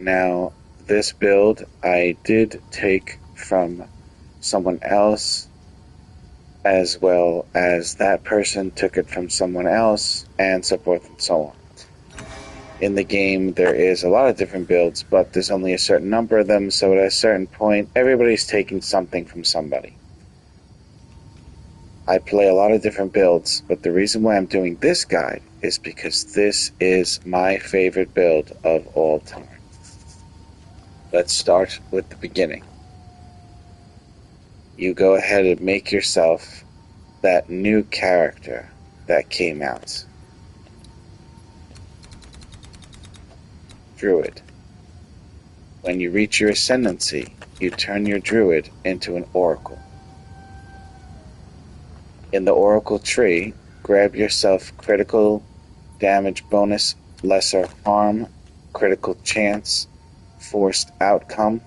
Now, this build I did take from someone else, as well as that person took it from someone else, and so forth and so on. In the game, there is a lot of different builds, but there's only a certain number of them, so at a certain point, everybody's taking something from somebody. I play a lot of different builds, but the reason why I'm doing this guide is because this is my favorite build of all time. Let's start with the beginning. You go ahead and make yourself that new character that came out. Druid. When you reach your ascendancy, you turn your druid into an oracle. In the oracle tree, grab yourself critical damage bonus, lesser harm, critical chance, forced outcome,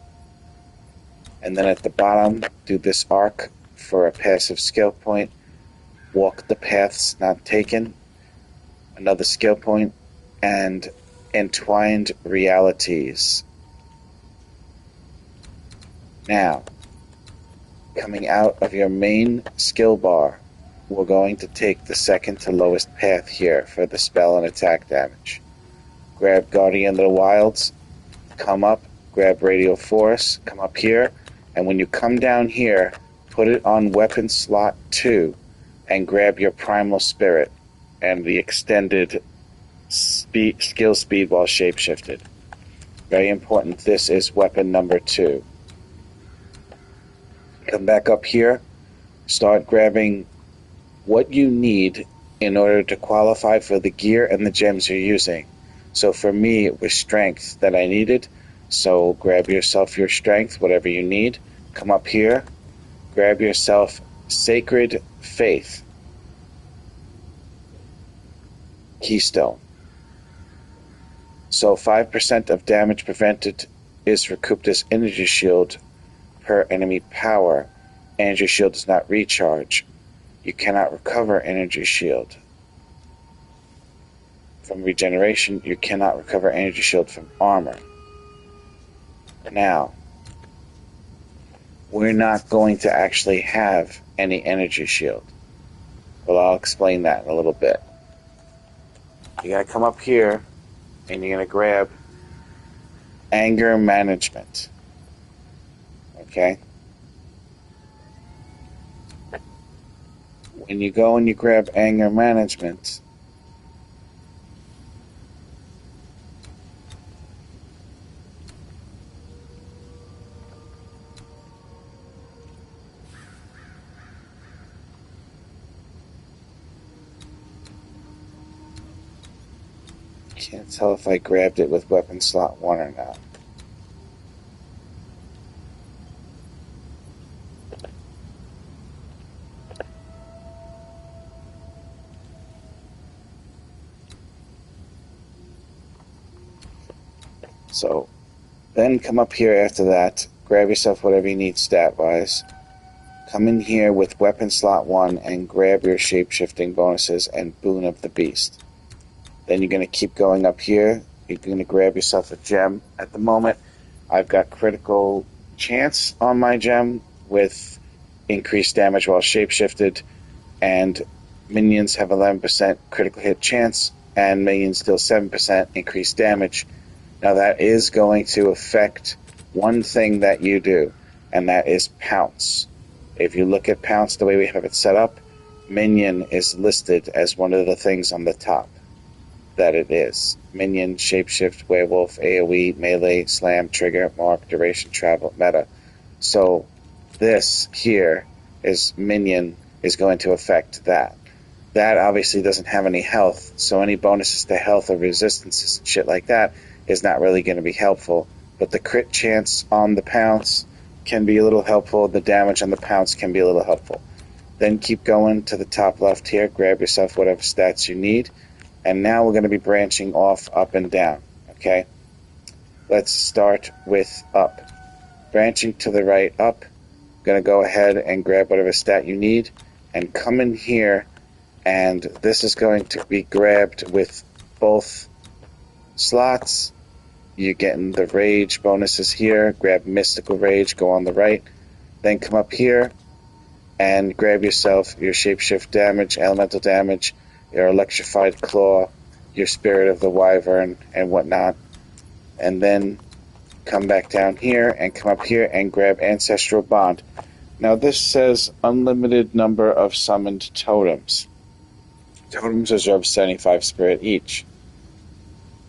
and then at the bottom, do this arc for a passive skill point, walk the paths not taken, another skill point, and entwined realities. Now, coming out of your main skill bar, we're going to take the second to lowest path here for the spell and attack damage. Grab Guardian of the Wilds, come up, grab Radial Force, come up here, and when you come down here, put it on weapon slot 2 and grab your Primal Spirit and the extended skill speed while shapeshifted. Very important, this is weapon number 2. Come back up here, start grabbing what you need in order to qualify for the gear and the gems you're using. So for me, it was strength that I needed, so grab yourself your strength, whatever you need. Come up here, grab yourself Sacred Faith Keystone. So 5% of damage prevented is recouped as energy shield per enemy power. Energy shield does not recharge. You cannot recover energy shield from regeneration. You cannot recover energy shield from armor. Now, we're not going to actually have any energy shield. Well, I'll explain that in a little bit. You gotta come up here and you're gonna grab anger management. Okay? When you go and you grab anger management, can't tell if I grabbed it with weapon slot 1 or not. So, then come up here after that, grab yourself whatever you need stat-wise. Come in here with weapon slot 1 and grab your shape-shifting bonuses and Boon of the Beast. Then you're going to keep going up here. You're going to grab yourself a gem. At the moment, I've got critical chance on my gem with increased damage while shape-shifted, and minions have 11% critical hit chance, and minions deal 7% increased damage. Now that is going to affect one thing that you do, and that is Pounce. If you look at Pounce the way we have it set up, Minion is listed as one of the things on the top that it is. Minion, Shapeshift, Werewolf, AoE, Melee, Slam, Trigger, Mark, Duration, Travel, Meta. So this here is Minion is going to affect that. That obviously doesn't have any health, so any bonuses to health or resistances and shit like that is not really going to be helpful. But the crit chance on the Pounce can be a little helpful. The damage on the Pounce can be a little helpful. Then keep going to the top left here. Grab yourself whatever stats you need. And now we're going to be branching off up and down. Okay? Let's start with up. Branching to the right up. Going to go ahead and grab whatever stat you need. And come in here. And this is going to be grabbed with both slots. You're getting the rage bonuses here. Grab mystical rage, go on the right. Then come up here and grab yourself your shapeshift damage, elemental damage, your electrified claw, your spirit of the wyvern, and whatnot. And then come back down here and come up here and grab ancestral bond. Now this says unlimited number of summoned totems. Totems reserve 75 spirit each.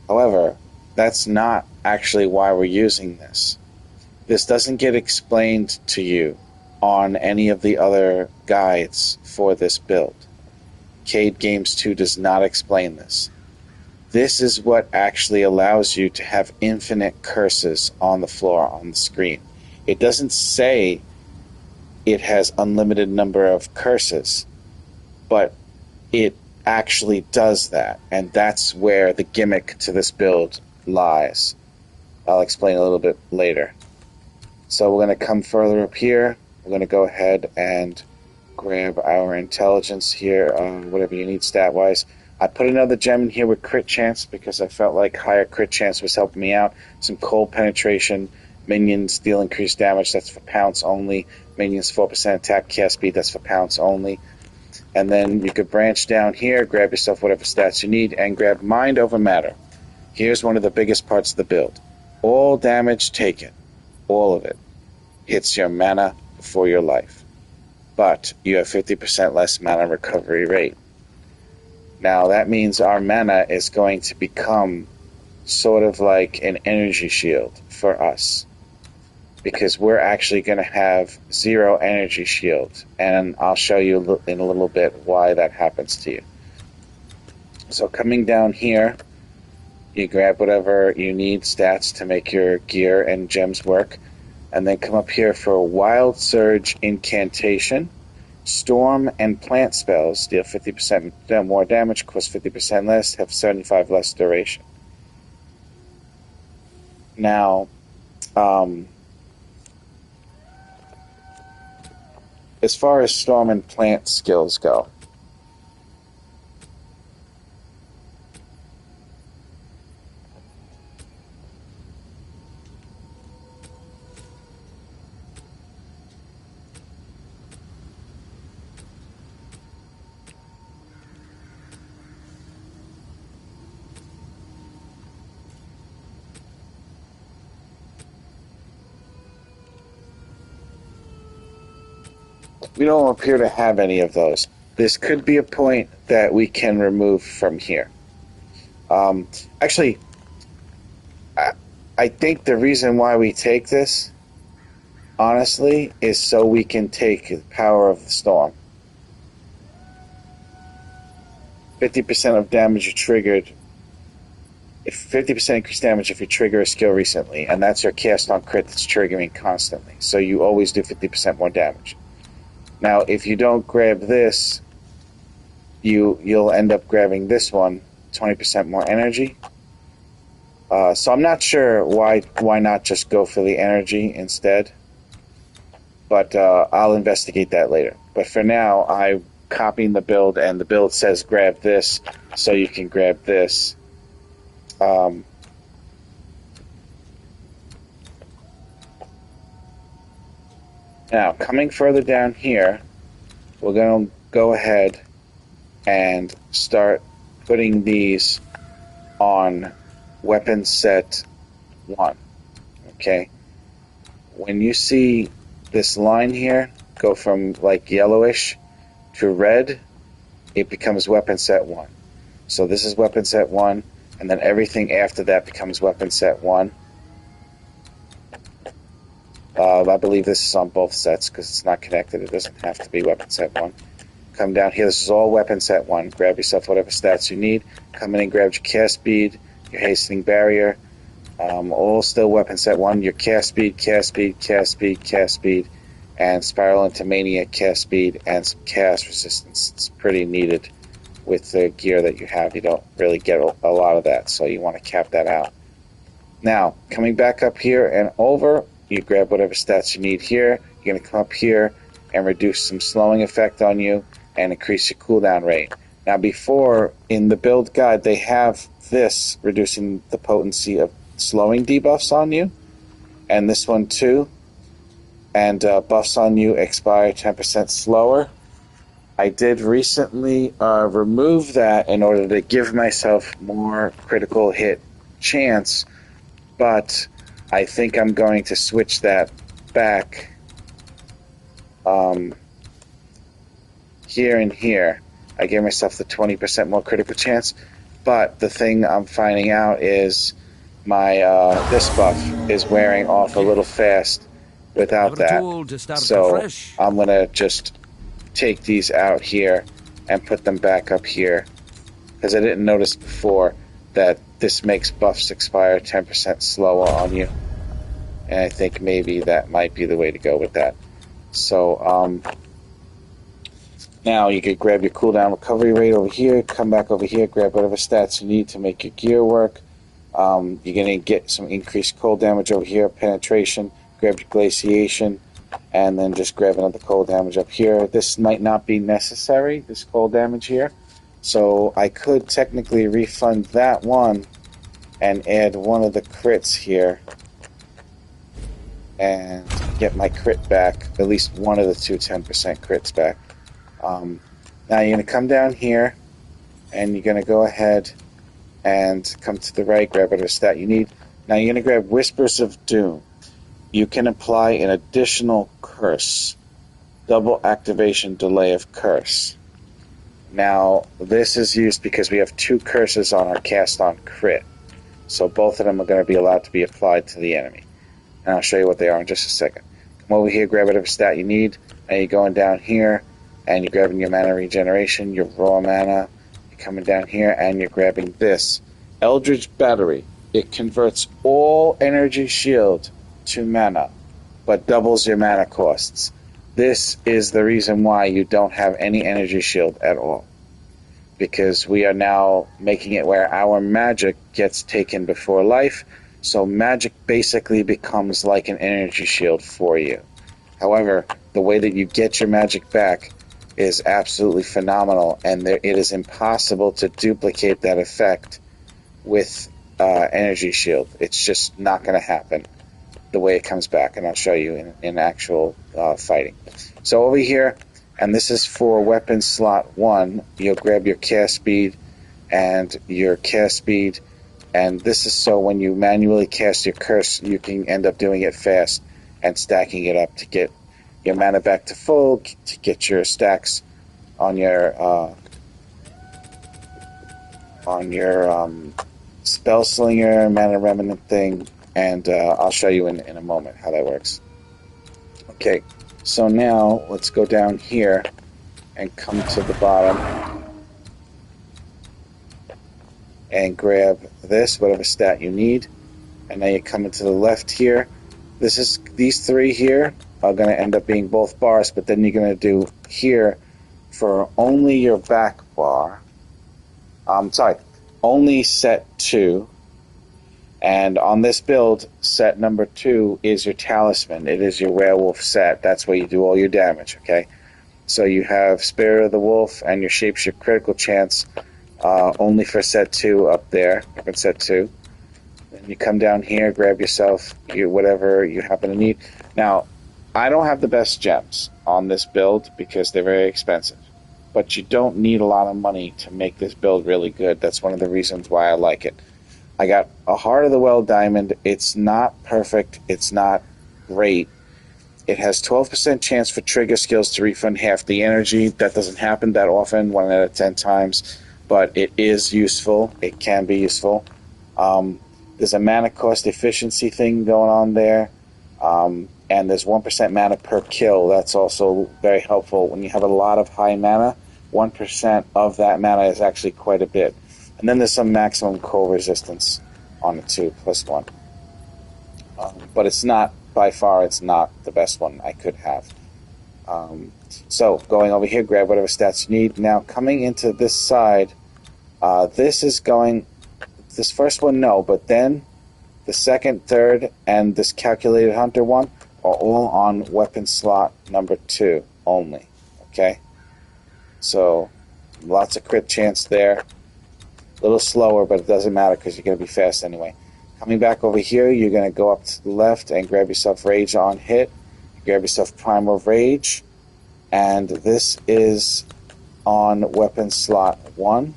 However, that's not actually why we're using this. This doesn't get explained to you on any of the other guides for this build. Cade Games 2 does not explain this. This is what actually allows you to have infinite curses on the floor, on the screen. It doesn't say it has unlimited number of curses, but it actually does that, and that's where the gimmick to this build lies. I'll explain a little bit later. So we're going to come further up here. We're going to go ahead and grab our intelligence here, whatever you need stat-wise. I put another gem in here with crit chance because I felt like higher crit chance was helping me out. Some cold penetration, minions deal increased damage, that's for pounce only. Minions 4% attack, cast speed, that's for pounce only. And then you could branch down here, grab yourself whatever stats you need, and grab mind over matter. Here's one of the biggest parts of the build. All damage taken, all of it, hits your mana before your life. But you have 50% less mana recovery rate. Now that means our mana is going to become sort of like an energy shield for us, because we're actually going to have 0 energy shield, and I'll show you in a little bit why that happens to you. So coming down here, you grab whatever you need stats to make your gear and gems work, and then come up here for Wild Surge Incantation. Storm and plant spells deal 50% more damage, cost 50% less, have 75 less duration. Now, as far as storm and plant skills go, we don't appear to have any of those. This could be a point that we can remove from here. Actually, I think the reason why we take this, honestly, is so we can take the power of the storm. 50% of damage you triggered. If 50% increased damage if you trigger a skill recently, and that's your cast on crit that's triggering constantly. So you always do 50% more damage. Now, if you don't grab this, you'll end up grabbing this one, 20% more energy. So I'm not sure why not just go for the energy instead. But I'll investigate that later. But for now, I'm copying the build, and the build says grab this, so you can grab this. Now, coming further down here, we're going to go ahead and start putting these on weapon set 1. Okay? When you see this line here go from like yellowish to red, it becomes weapon set 1. So this is weapon set 1, and then everything after that becomes weapon set 1. I believe this is on both sets because it's not connected. It doesn't have to be weapon set 1. Come down here. This is all weapon set 1. Grab yourself whatever stats you need. Come in and grab your cast speed, your hastening barrier. All still weapon set 1. Your cast speed, cast speed, cast speed, cast speed, and spiral into mania, cast speed, and some cast resistance. It's pretty needed with the gear that you have. You don't really get a lot of that, so you want to cap that out. Now, coming back up here and over, you grab whatever stats you need here. You're going to come up here and reduce some slowing effect on you and increase your cooldown rate. Now, before, in the build guide, they have this reducing the potency of slowing debuffs on you, and this one too. And buffs on you expire 10% slower. I did recently remove that in order to give myself more critical hit chance, but I think I'm going to switch that back here and here. I gave myself the 20% more critical chance, but the thing I'm finding out is my this buff is wearing off a little fast without that. So I'm going to just take these out here and put them back up here, because I didn't notice before that this makes buffs expire 10% slower on you, and I think maybe that might be the way to go with that. So now you could grab your cooldown recovery rate over here, come back over here, grab whatever stats you need to make your gear work. You're going to get some increased cold damage over here, penetration, grab your glaciation, and then just grab another cold damage up here. This might not be necessary, this cold damage here. So I could technically refund that one and add one of the crits here and get my crit back, at least one of the two 10% crits back. Now you're going to come down here and you're going to go ahead and come to the right, grab whatever stat you need. Now you're going to grab Whispers of Doom. You can apply an additional curse, double activation delay of curse. Now this is used because we have two curses on our cast on crit, so both of them are going to be allowed to be applied to the enemy, and I'll show you what they are in just a second. Come over here, grab whatever stat you need, and you're going down here and you're grabbing your mana regeneration, your raw mana. You're coming down here and you're grabbing this Eldritch Battery. It converts all energy shield to mana, but doubles your mana costs. This is the reason why you don't have any energy shield at all, because we are now making it where our magic gets taken before life, so magic basically becomes like an energy shield for you. However, the way that you get your magic back is absolutely phenomenal, and it is impossible to duplicate that effect with energy shield. It's just not going to happen the way it comes back, and I'll show you in actual fighting. So over here, and this is for weapon slot 1, you'll grab your cast speed and your cast speed, and this is so when you manually cast your curse, you can end up doing it fast and stacking it up to get your mana back to full, to get your stacks on your spell slinger, mana remnant thing, and I'll show you in a moment how that works. Okay, so now let's go down here and come to the bottom and grab this, whatever stat you need, and now you're coming to the left here. These three here are going to end up being both bars, but then you're going to do here for only your back bar. Only set 2. And on this build, set number 2 is your talisman. It is your werewolf set. That's where you do all your damage, okay? So you have Spirit of the Wolf and your Shapeshift critical chance only for set 2 up there, for set 2. Then you come down here, grab yourself whatever you happen to need. Now, I don't have the best gems on this build because they're very expensive. But you don't need a lot of money to make this build really good. That's one of the reasons why I like it. I got a Heart of the Well Diamond. It's not perfect. It's not great. It has 12% chance for trigger skills to refund half the energy. That doesn't happen that often, 1 out of 10 times. But it is useful. It can be useful. There's a mana cost efficiency thing going on there. And there's 1% mana per kill. That's also very helpful. When you have a lot of high mana, 1% of that mana is actually quite a bit. And then there's some maximum cold resistance on it too, +1. But it's not, by far, it's not the best one I could have. So, going over here, grab whatever stats you need. Now, coming into this side, this first one, no, but then the second, third, and this Calculated Hunter one are all on weapon slot number 2 only, okay? So, lots of crit chance there. A little slower, but it doesn't matter because you're going to be fast anyway. Coming back over here, you're going to go up to the left and grab yourself Rage on hit. Grab yourself Primal Rage. And this is on weapon slot 1.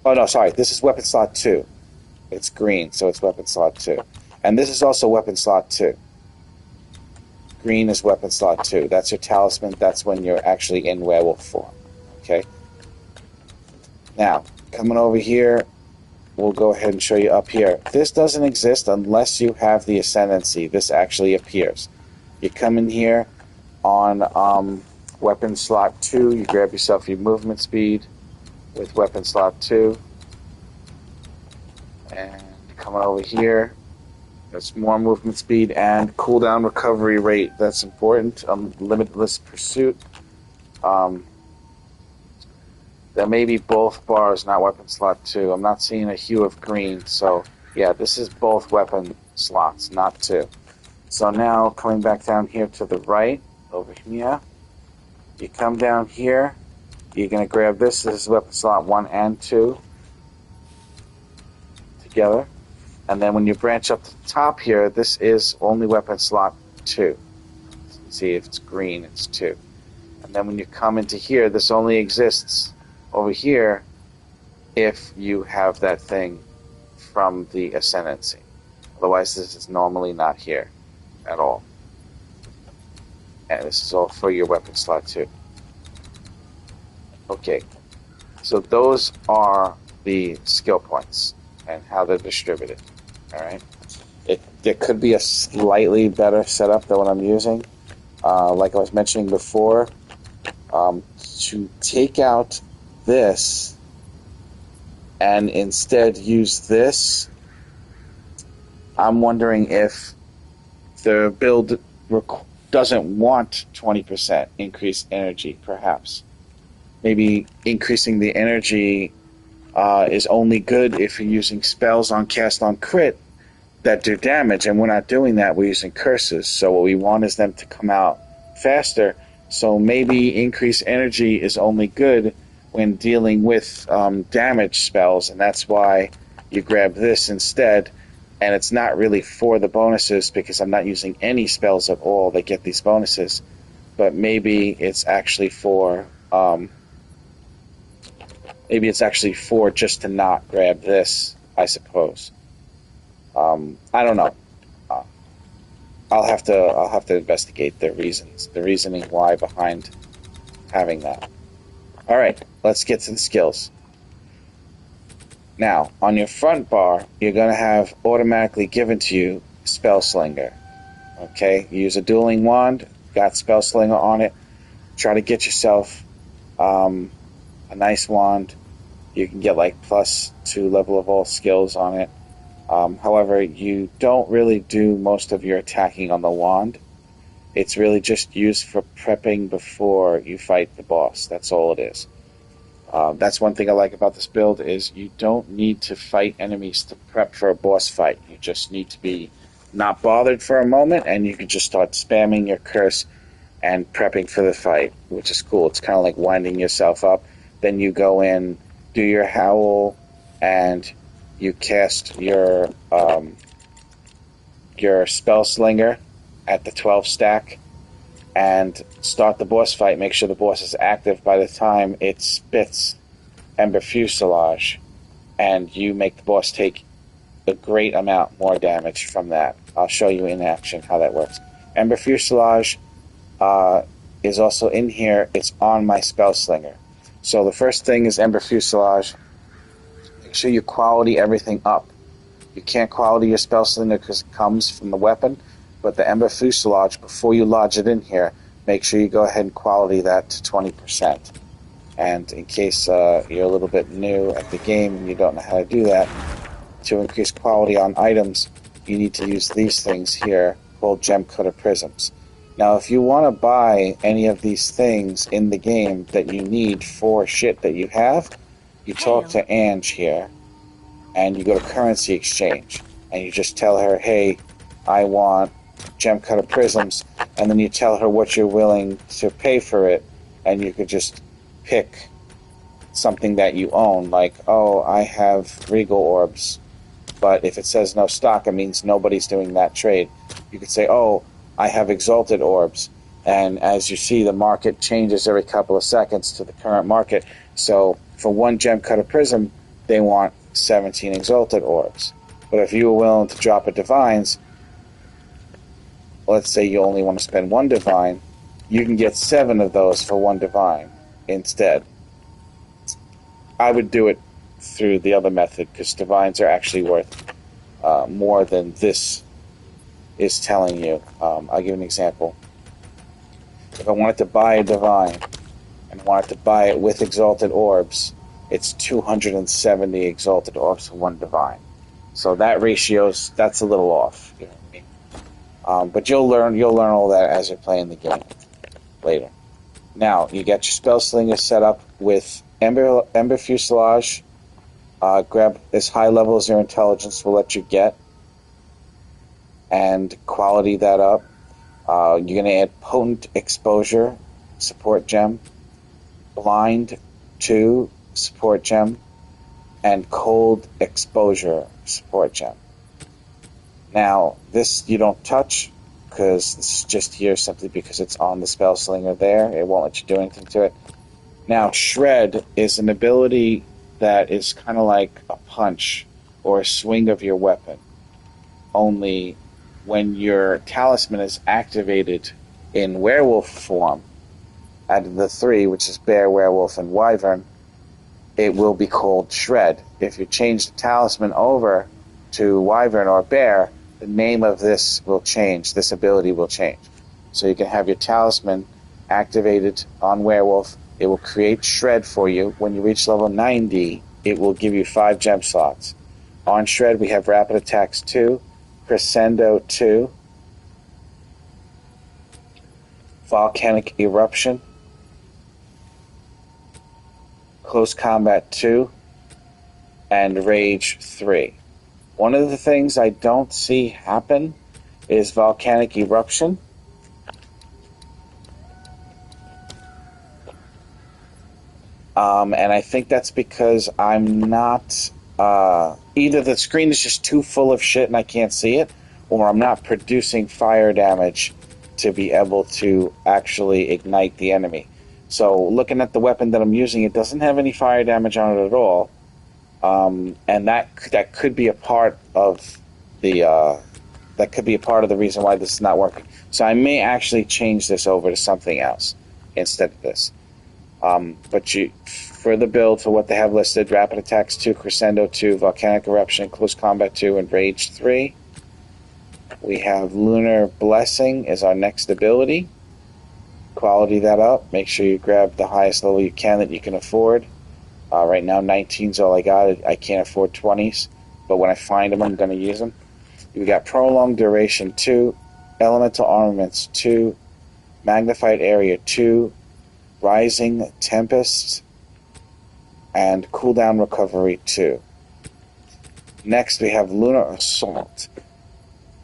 Oh, no, sorry. This is weapon slot 2. It's green, so it's weapon slot 2. And this is also weapon slot 2. Green is weapon slot 2. That's your talisman. That's when you're actually in werewolf form. Okay? Now, coming over here, we'll go ahead and show you up here. This doesn't exist unless you have the Ascendancy. This actually appears. You come in here on weapon slot 2. You grab yourself your movement speed with weapon slot 2. And coming over here, there's more movement speed and cooldown recovery rate. That's important. Limitless pursuit. There may be both bars, not weapon slot 2. I'm not seeing a hue of green, so yeah, this is both weapon slots, not 2. So now, coming back down here to the right, over here, you come down here, you're going to grab this. This is weapon slot 1 and 2 together. And then when you branch up to the top here, this is only weapon slot 2. See if it's green, it's 2. And then when you come into here, this only exists over here if you have that thing from the Ascendancy. Otherwise, this is normally not here at all. And this is all for your weapon slot 2. Okay, so those are the skill points and how they're distributed. Alright? There could be a slightly better setup than what I'm using. Like I was mentioning before, to take out this and instead use this, I'm wondering if the build doesn't want 20% increased energy, perhaps. Maybe increasing the energy is only good if you're using spells on cast on crit that do damage, and we're not doing that. We're using curses, so what we want is them to come out faster. So maybe increased energy is only good when dealing with damage spells, and that's why you grab this instead. And it's not really for the bonuses because I'm not using any spells at all that get these bonuses, but maybe it's actually for just to not grab this, I suppose. I don't know. I'll have to investigate the reasoning why behind having that. All right, let's get to the skills. Now, on your front bar, you're going to have automatically given to you Spellslinger. Okay, you use a dueling wand, got Spellslinger on it. Try to get yourself a nice wand. You can get like +2 level of all skills on it. However, you don't really do most of your attacking on the wand. It's really just used for prepping before you fight the boss. That's all it is. That's one thing I like about this build is you don't need to fight enemies to prep for a boss fight. You just need to be not bothered for a moment, and you can just start spamming your curse and prepping for the fight, which is cool. It's kind of like winding yourself up. Then you go in, do your howl, and you cast your Spellslinger at the 12 stack and start the boss fight. Make sure the boss is active by the time it spits Ember Fuselage, and you make the boss take a great amount more damage from that. I'll show you in action how that works. Ember Fuselage is also in here. It's on my Spellslinger. So the first thing is Ember Fuselage. Make sure you quality everything up. You can't quality your Spellslinger because it comes from the weapon, but the Ember Fuselage, before you lodge it in here, make sure you go ahead and quality that to 20%. And in case you're a little bit new at the game and you don't know how to do that, to increase quality on items, you need to use these things here called Gem Cutter Prisms. Now, if you want to buy any of these things in the game that you need for shit that you have, you talk to Ange here, and you go to Currency Exchange, and you just tell her, hey, I want Gem Cutter Prisms, and then you tell her what you're willing to pay for it, and you could just pick something that you own, like, oh, I have Regal Orbs, but if it says no stock, it means nobody's doing that trade. You could say, oh, I have Exalted Orbs, and as you see, the market changes every couple of seconds to the current market. So for one gem cutter prism, they want 17 Exalted Orbs. But if you were willing to drop a Divines, let's say you only want to spend one Divine, you can get 7 of those for one Divine instead. I would do it through the other method, because Divines are actually worth more than this is telling you. I'll give an example. If I wanted to buy a Divine and wanted to buy it with Exalted Orbs, it's 270 Exalted Orbs for one Divine. So that that's a little off. You know what I mean? But you'll learn all that as you're playing the game later. Now, you get your Spell Slinger set up with Ember Fuselage. Grab as high level as your intelligence will let you get, and quality that up. You're going to add Potent Exposure, support gem, Blind 2, support gem, and Cold Exposure, support gem. Now, this you don't touch, because this is just here simply because it's on the Spell Slinger there. It won't let you do anything to it. Now, Shred is an ability that is kind of like a punch or a swing of your weapon. Only when your talisman is activated in werewolf form, out of the 3, which is bear, werewolf, and wyvern, it will be called Shred. If you change the talisman over to wyvern or bear, the name of this will change. This ability will change. So you can have your talisman activated on werewolf. It will create Shred for you. When you reach level 90, it will give you 5 gem slots. On Shred, we have Rapid Attacks 2, Crescendo 2, Volcanic Eruption, Close Combat 2, and Rage 3. One of the things I don't see happen is Volcanic Eruption. And I think that's because I'm not... either the screen is just too full of shit and I can't see it, or I'm not producing fire damage to be able to actually ignite the enemy. So looking at the weapon that I'm using, it doesn't have any fire damage on it at all. And that could be a part of the reason why this is not working. So I may actually change this over to something else instead of this. But for the build, for what they have listed, Rapid Attacks 2, Crescendo 2, Volcanic Eruption, Close Combat 2, and Rage 3. We have Lunar Blessing as our next ability. Quality that up. Make sure you grab the highest level you can that you can afford. Right now, 19's all I got. I can't afford 20s, but when I find them, I'm going to use them. We got Prolonged Duration 2, Elemental Armaments 2, Magnified Area 2, Rising Tempest, and Cooldown Recovery 2. Next, we have Lunar Assault.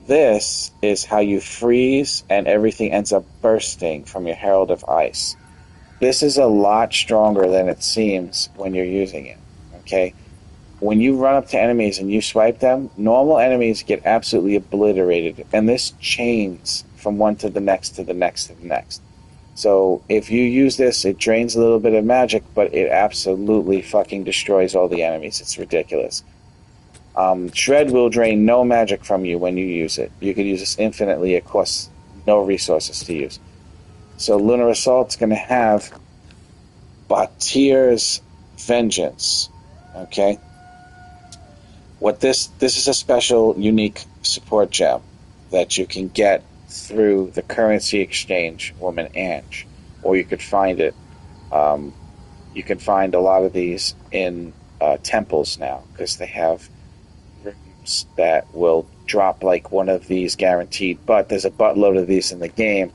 This is how you freeze and everything ends up bursting from your Herald of Ice. This is a lot stronger than it seems when you're using it, okay? When you run up to enemies and you swipe them, normal enemies get absolutely obliterated, and this chains from one to the next to the next to the next. So if you use this, it drains a little bit of magic, but it absolutely fucking destroys all the enemies. It's ridiculous. Shred will drain no magic from you when you use it. You can use this infinitely. It costs no resources to use. So Lunar Assault's going to have Batir's Vengeance. Okay? What this is a special, unique support gem that you can get through the currency exchange, Woman Ange, or you could find it. You can find a lot of these in temples now, because they have rooms that will drop like one of these guaranteed, but there's a buttload of these in the game,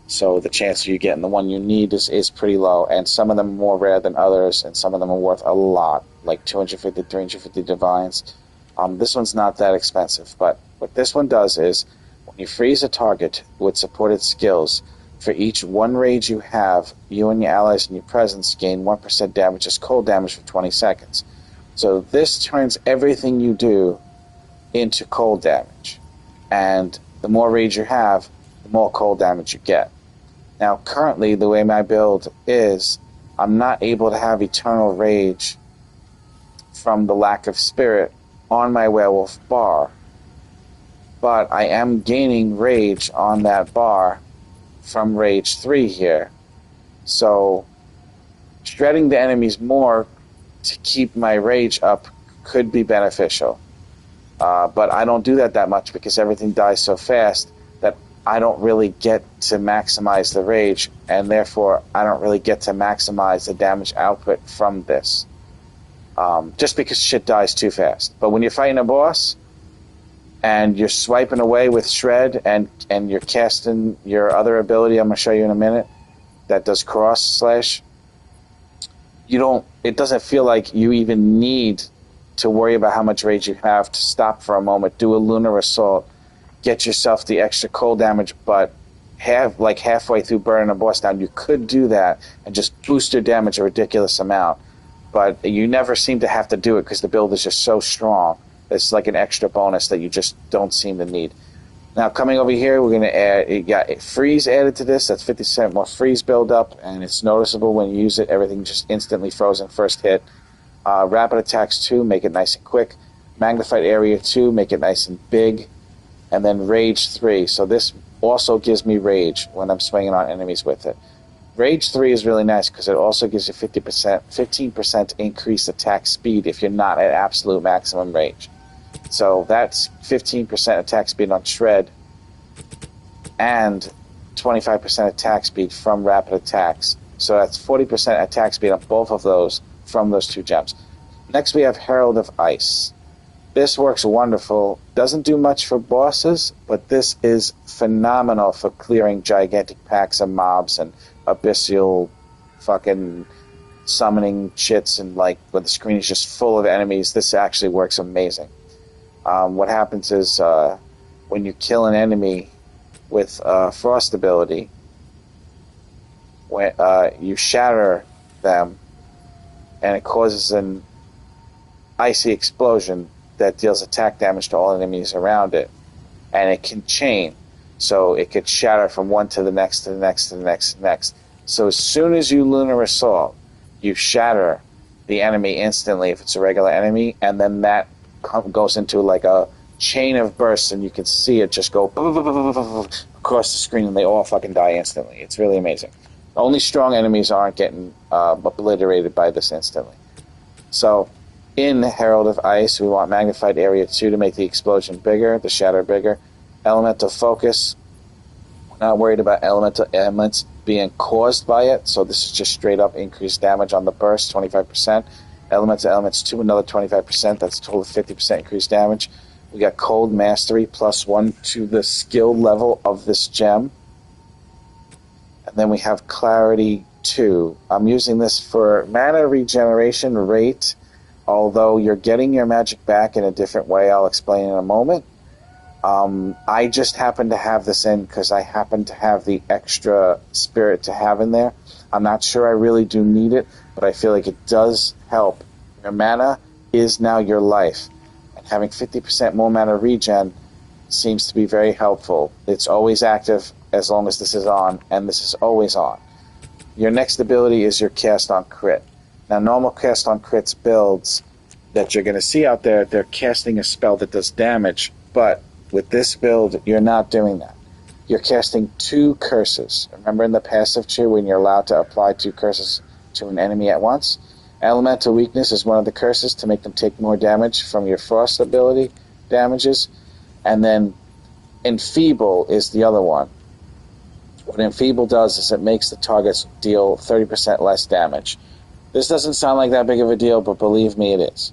so the chance of you getting the one you need is pretty low, and some of them are more rare than others, and some of them are worth a lot, like 250, 350 divines. This one's not that expensive, but what this one does is, when you freeze a target with supported skills, For each 1 rage you have, you and your allies and your presence gain 1% damage as cold damage for 20 seconds. So this turns everything you do into cold damage. And the more rage you have, the more cold damage you get. Now, currently, the way my build is, I'm not able to have eternal rage from the lack of spirit on my werewolf bar. But I am gaining rage on that bar from Rage 3 here. So, shredding the enemies more to keep my rage up could be beneficial. But I don't do that much because everything dies so fast that I don't really get to maximize the rage, and therefore I don't really get to maximize the damage output from this. Just because shit dies too fast. But when you're fighting a boss, and you're swiping away with Shred, and you're casting your other ability I'm going to show you in a minute that does cross slash, it doesn't feel like you even need to worry about how much rage you have to stop for a moment, do a lunar assault, get yourself the extra cold damage, but halfway through burning a boss down, you could do that and just boost your damage a ridiculous amount. But you never seem to have to do it because the build is just so strong. It's like an extra bonus that you just don't seem to need. Now, coming over here, we're going to add, you got freeze added to this. That's 50% more freeze buildup, and it's noticeable when you use it. Everything just instantly frozen first hit. Rapid attacks 2, make it nice and quick. Magnified area 2, make it nice and big. And then rage 3. So this also gives me rage when I'm swinging on enemies with it. Rage 3 is really nice because it also gives you 15% increased attack speed if you're not at absolute maximum rage. So that's 15% attack speed on Shred and 25% attack speed from rapid attacks. So that's 40% attack speed on both of those from those 2 gems. Next we have Herald of Ice. This works wonderful. Doesn't do much for bosses, but this is phenomenal for clearing gigantic packs of mobs and abyssal fucking summoning shits, and like when the screen is just full of enemies. This actually works amazing. What happens is when you kill an enemy with Frost ability, when you shatter them, and it causes an icy explosion that deals attack damage to all enemies around it, and it can chain, so it could shatter from one to the next to the next to the next to the next. So as soon as you lunar assault, you shatter the enemy instantly if it's a regular enemy, and then that goes into like a chain of bursts, and you can see it just go across the screen, and they all fucking die instantly. It's really amazing. Only strong enemies aren't getting obliterated by this instantly. So in Herald of Ice, we want Magnified Area 2 to make the explosion bigger, the shatter bigger. Elemental Focus, we're not worried about elemental elements being caused by it, so this is just straight up increased damage on the burst, 25%. Elemental Elements 2, another 25%, that's a total of 50% increased damage. We got Cold Mastery, +1 to the skill level of this gem. And then we have Clarity 2. I'm using this for mana regeneration rate, although you're getting your magic back in a different way. I'll explain in a moment. I just happen to have this in because I happen to have the extra spirit to have in there. I'm not sure I really do need it, but I feel like it does help. Your mana is now your life, and having 50% more mana regen seems to be very helpful. It's always active as long as this is on, and this is always on. Your next ability is your Cast on Crit. Now, normal Cast on Crits builds that you're going to see out there, they're casting a spell that does damage, but with this build, you're not doing that. You're casting 2 curses. Remember in the passive tree when you're allowed to apply 2 curses to an enemy at once? Elemental Weakness is one of the curses to make them take more damage from your Frost ability damages. And then Enfeeble is the other one. What Enfeeble does is it makes the targets deal 30% less damage. This doesn't sound like that big of a deal, but believe me, it is.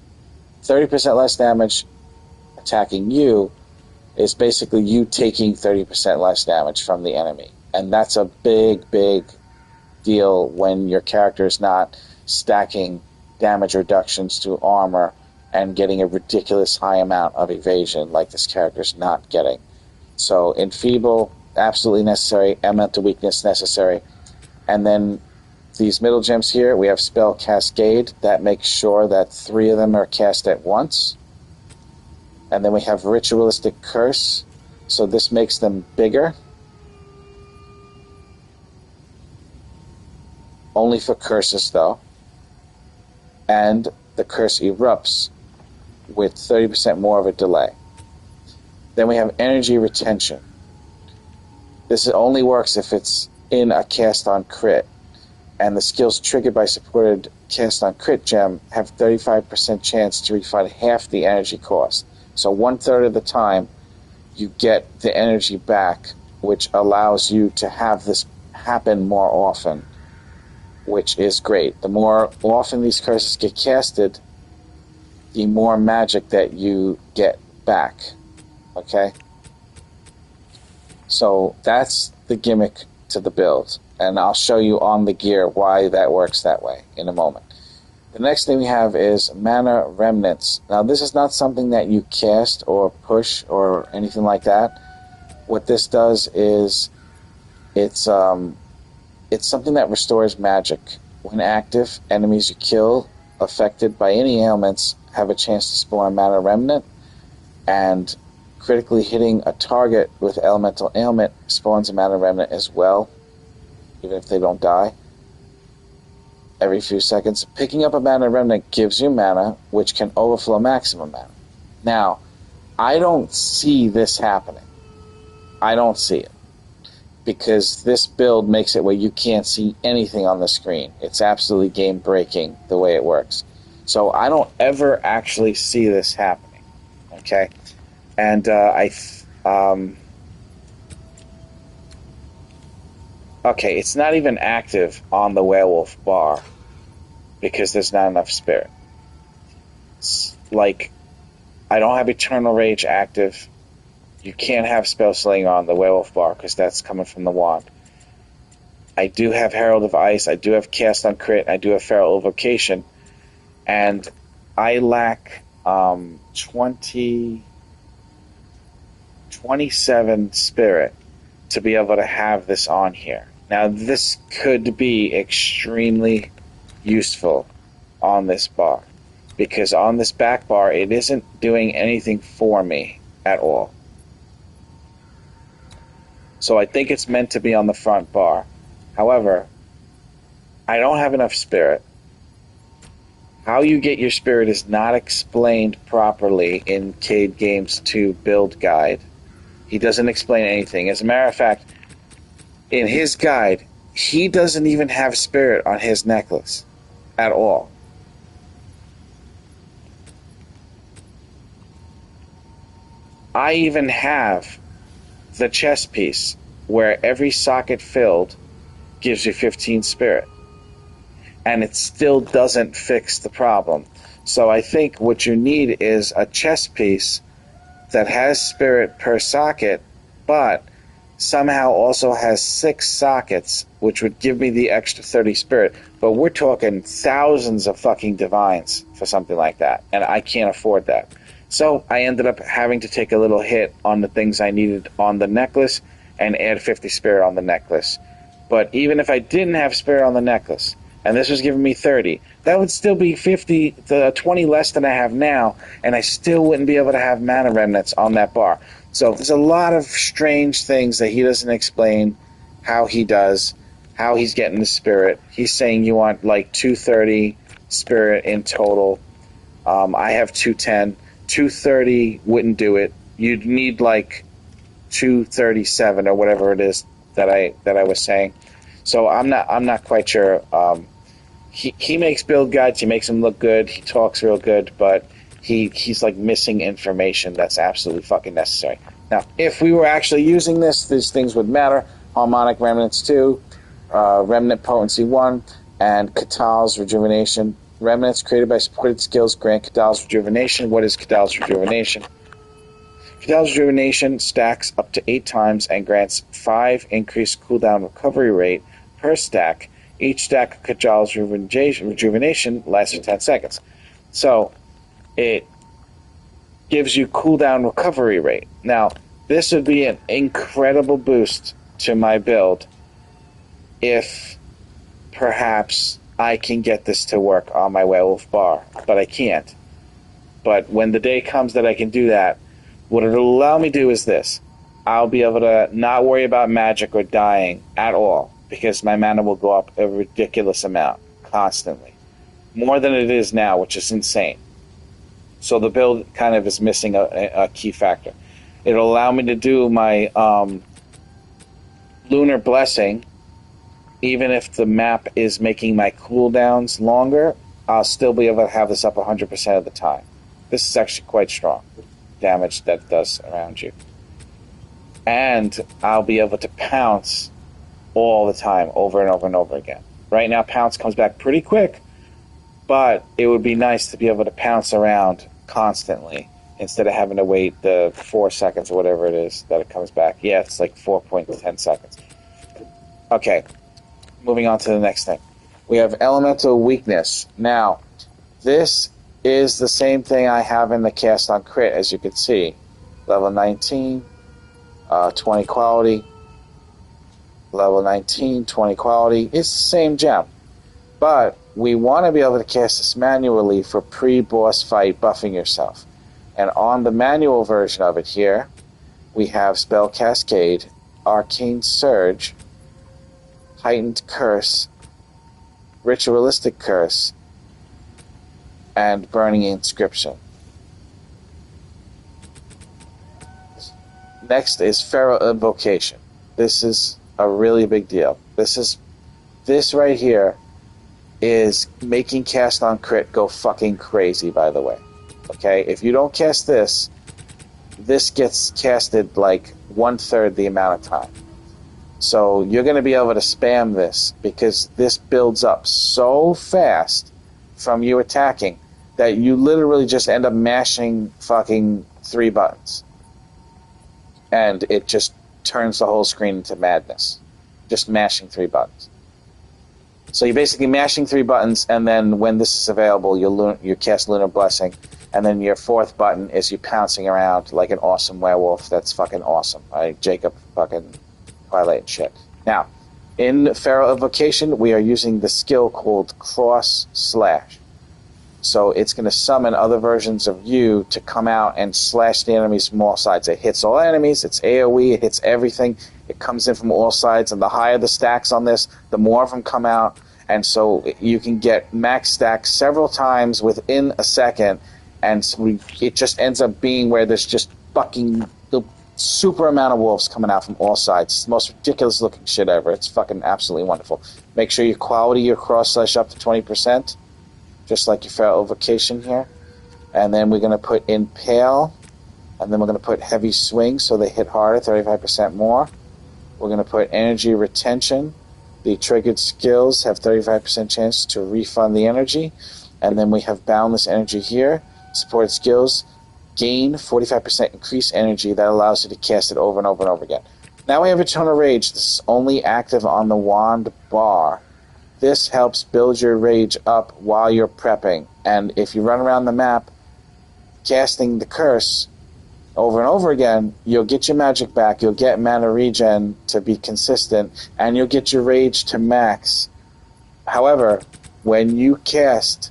30% less damage attacking you is basically you taking 30% less damage from the enemy. And that's a big, big deal when your character is not stacking damage reductions to armor and getting a ridiculous high amount of evasion like this character's not getting. So Enfeeble absolutely necessary, elemental weakness necessary. And then these middle gems here, we have Spell Cascade. That makes sure that 3 of them are cast at once. And then we have Ritualistic Curse. So this makes them bigger. Only for curses, though. And the curse erupts with 30% more of a delay. Then we have Energy Retention. This only works if it's in a cast on crit. And the skills triggered by supported cast on crit gem have 35% chance to refund half the energy cost. So 1/3 of the time, you get the energy back, which allows you to have this happen more often, which is great. The more often these curses get casted, the more magic that you get back. Okay? So that's the gimmick to the build. And I'll show you on the gear why that works that way in a moment. The next thing we have is Mana Remnants. Now this is not something that you cast or push or anything like that. What this does is it's something that restores magic. When active, enemies you kill affected by any ailments have a chance to spawn a Mana Remnant, and critically hitting a target with elemental ailment spawns a Mana Remnant as well, even if they don't die. Every few seconds, picking up a Mana Remnant gives you mana, which can overflow maximum mana. Now, I don't see this happening. I don't see it. Because this build makes it where you can't see anything on the screen. It's absolutely game-breaking the way it works. So I don't ever actually see this happening. Okay? And okay, it's not even active on the werewolf bar because there's not enough spirit. It's like, I don't have Eternal Rage active. You can't have Spell Slinger on the werewolf bar because that's coming from the wand. I do have Herald of Ice. I do have Cast on Crit. I do have Feral Evocation. And I lack 27 spirit to be able to have this on here. Now, this could be extremely useful on this bar, because on this back bar, it isn't doing anything for me at all. So I think it's meant to be on the front bar. However, I don't have enough spirit. How you get your spirit is not explained properly in Cade Games 2 build guide. He doesn't explain anything. As a matter of fact, in his guide, he doesn't even have spirit on his necklace at all. I even have the chest piece where every socket filled gives you 15 spirit. And it still doesn't fix the problem. So I think what you need is a chest piece that has spirit per socket, but somehow also has 6 sockets, which would give me the extra 30 spirit. But we're talking thousands of fucking divines for something like that, and I can't afford that. So I ended up having to take a little hit on the things I needed on the necklace and add 50 spirit on the necklace. But even if I didn't have spirit on the necklace, and this was giving me 30, that would still be 20 less than I have now, and I still wouldn't be able to have Mana Remnants on that bar. So there's a lot of strange things that he doesn't explain how he does, how he's getting the spirit. He's saying you want like 230 spirit in total. I have 210. 230 wouldn't do it. You'd need like 237 or whatever it is that I was saying. So I'm not quite sure. He makes build guides. He makes them look good. He talks real good, but he's like missing information that's absolutely fucking necessary. Now, if we were actually using this, these things would matter. Harmonic Remnants 2, Remnant Potency 1, and Katal's Rejuvenation. Remnants created by supported skills grant Katal's Rejuvenation. What is Katal's Rejuvenation? Katal's Rejuvenation stacks up to 8 times and grants 5 increased cooldown recovery rate per stack. Each stack of Katal's Rejuvenation lasts for 10 seconds. So, it gives you cooldown recovery rate. Now, This would be an incredible boost to my build if perhaps I can get this to work on my werewolf bar, but I can't. But when the day comes that I can do that, what it'll allow me to do is this. I'll be able to not worry about magic or dying at all, because my mana will go up a ridiculous amount constantly. More than it is now, which is insane. So the build kind of is missing a key factor. It'll allow me to do my Lunar Blessing, even if the map is making my cooldowns longer, I'll still be able to have this up 100% of the time. This is actually quite strong damage that it does around you. And I'll be able to pounce all the time, over and over and over again. Right now, pounce comes back pretty quick, but it would be nice to be able to pounce around constantly instead of having to wait the 4 seconds or whatever it is that it comes back. Yeah, it's like 4.10 seconds. Okay, moving on to the next thing. We have Elemental Weakness. Now, this is the same thing I have in the cast on crit, as you can see. Level 19, 20 quality. Level 19, 20 quality. It's the same gem. But we want to be able to cast this manually for pre-boss fight buffing yourself. And on the manual version of it here, we have Spell Cascade, Arcane Surge, Heightened Curse, Ritualistic Curse, and Burning Inscription. Next is Feral Invocation. This is a really big deal. This right here is making cast on crit go fucking crazy, by the way. Okay, if you don't cast this, this gets casted like 1/3 the amount of time. So you're going to be able to spam this because this builds up so fast from you attacking that you literally just end up mashing fucking 3 buttons. And it just turns the whole screen into madness. Just mashing 3 buttons. So you're basically mashing 3 buttons, and then when this is available, you cast Lunar Blessing, and then your 4th button is you pouncing around like an awesome werewolf. That's fucking awesome. Jacob fucking Twilight and shit. Now, in Feral Invocation, we are using the skill called Cross Slash. So it's going to summon other versions of you to come out and slash the enemies from all sides. It hits all enemies, it's AoE, it hits everything. It comes in from all sides, and the higher the stacks on this, the more of them come out. And so you can get max stacks several times within a second, and so it just ends up being where there's just fucking the super amount of wolves coming out from all sides. It's the most ridiculous looking shit ever. It's fucking absolutely wonderful. Make sure you quality your cross slash up to 20%, just like your Feral Invocation here. And then we're going to put Impale, and then we're going to put Heavy Swing so they hit harder, 35% more. We're going to put Energy Retention. The triggered skills have 35% chance to refund the energy. And then we have Boundless Energy here. Supported skills gain 45% increased energy that allows you to cast it over and over and over again. Now we have Eternal Rage. This is only active on the wand bar. This helps build your rage up while you're prepping. And if you run around the map casting the curse over and over again, you'll get your magic back, you'll get mana regen to be consistent, and you'll get your rage to max. However, when you cast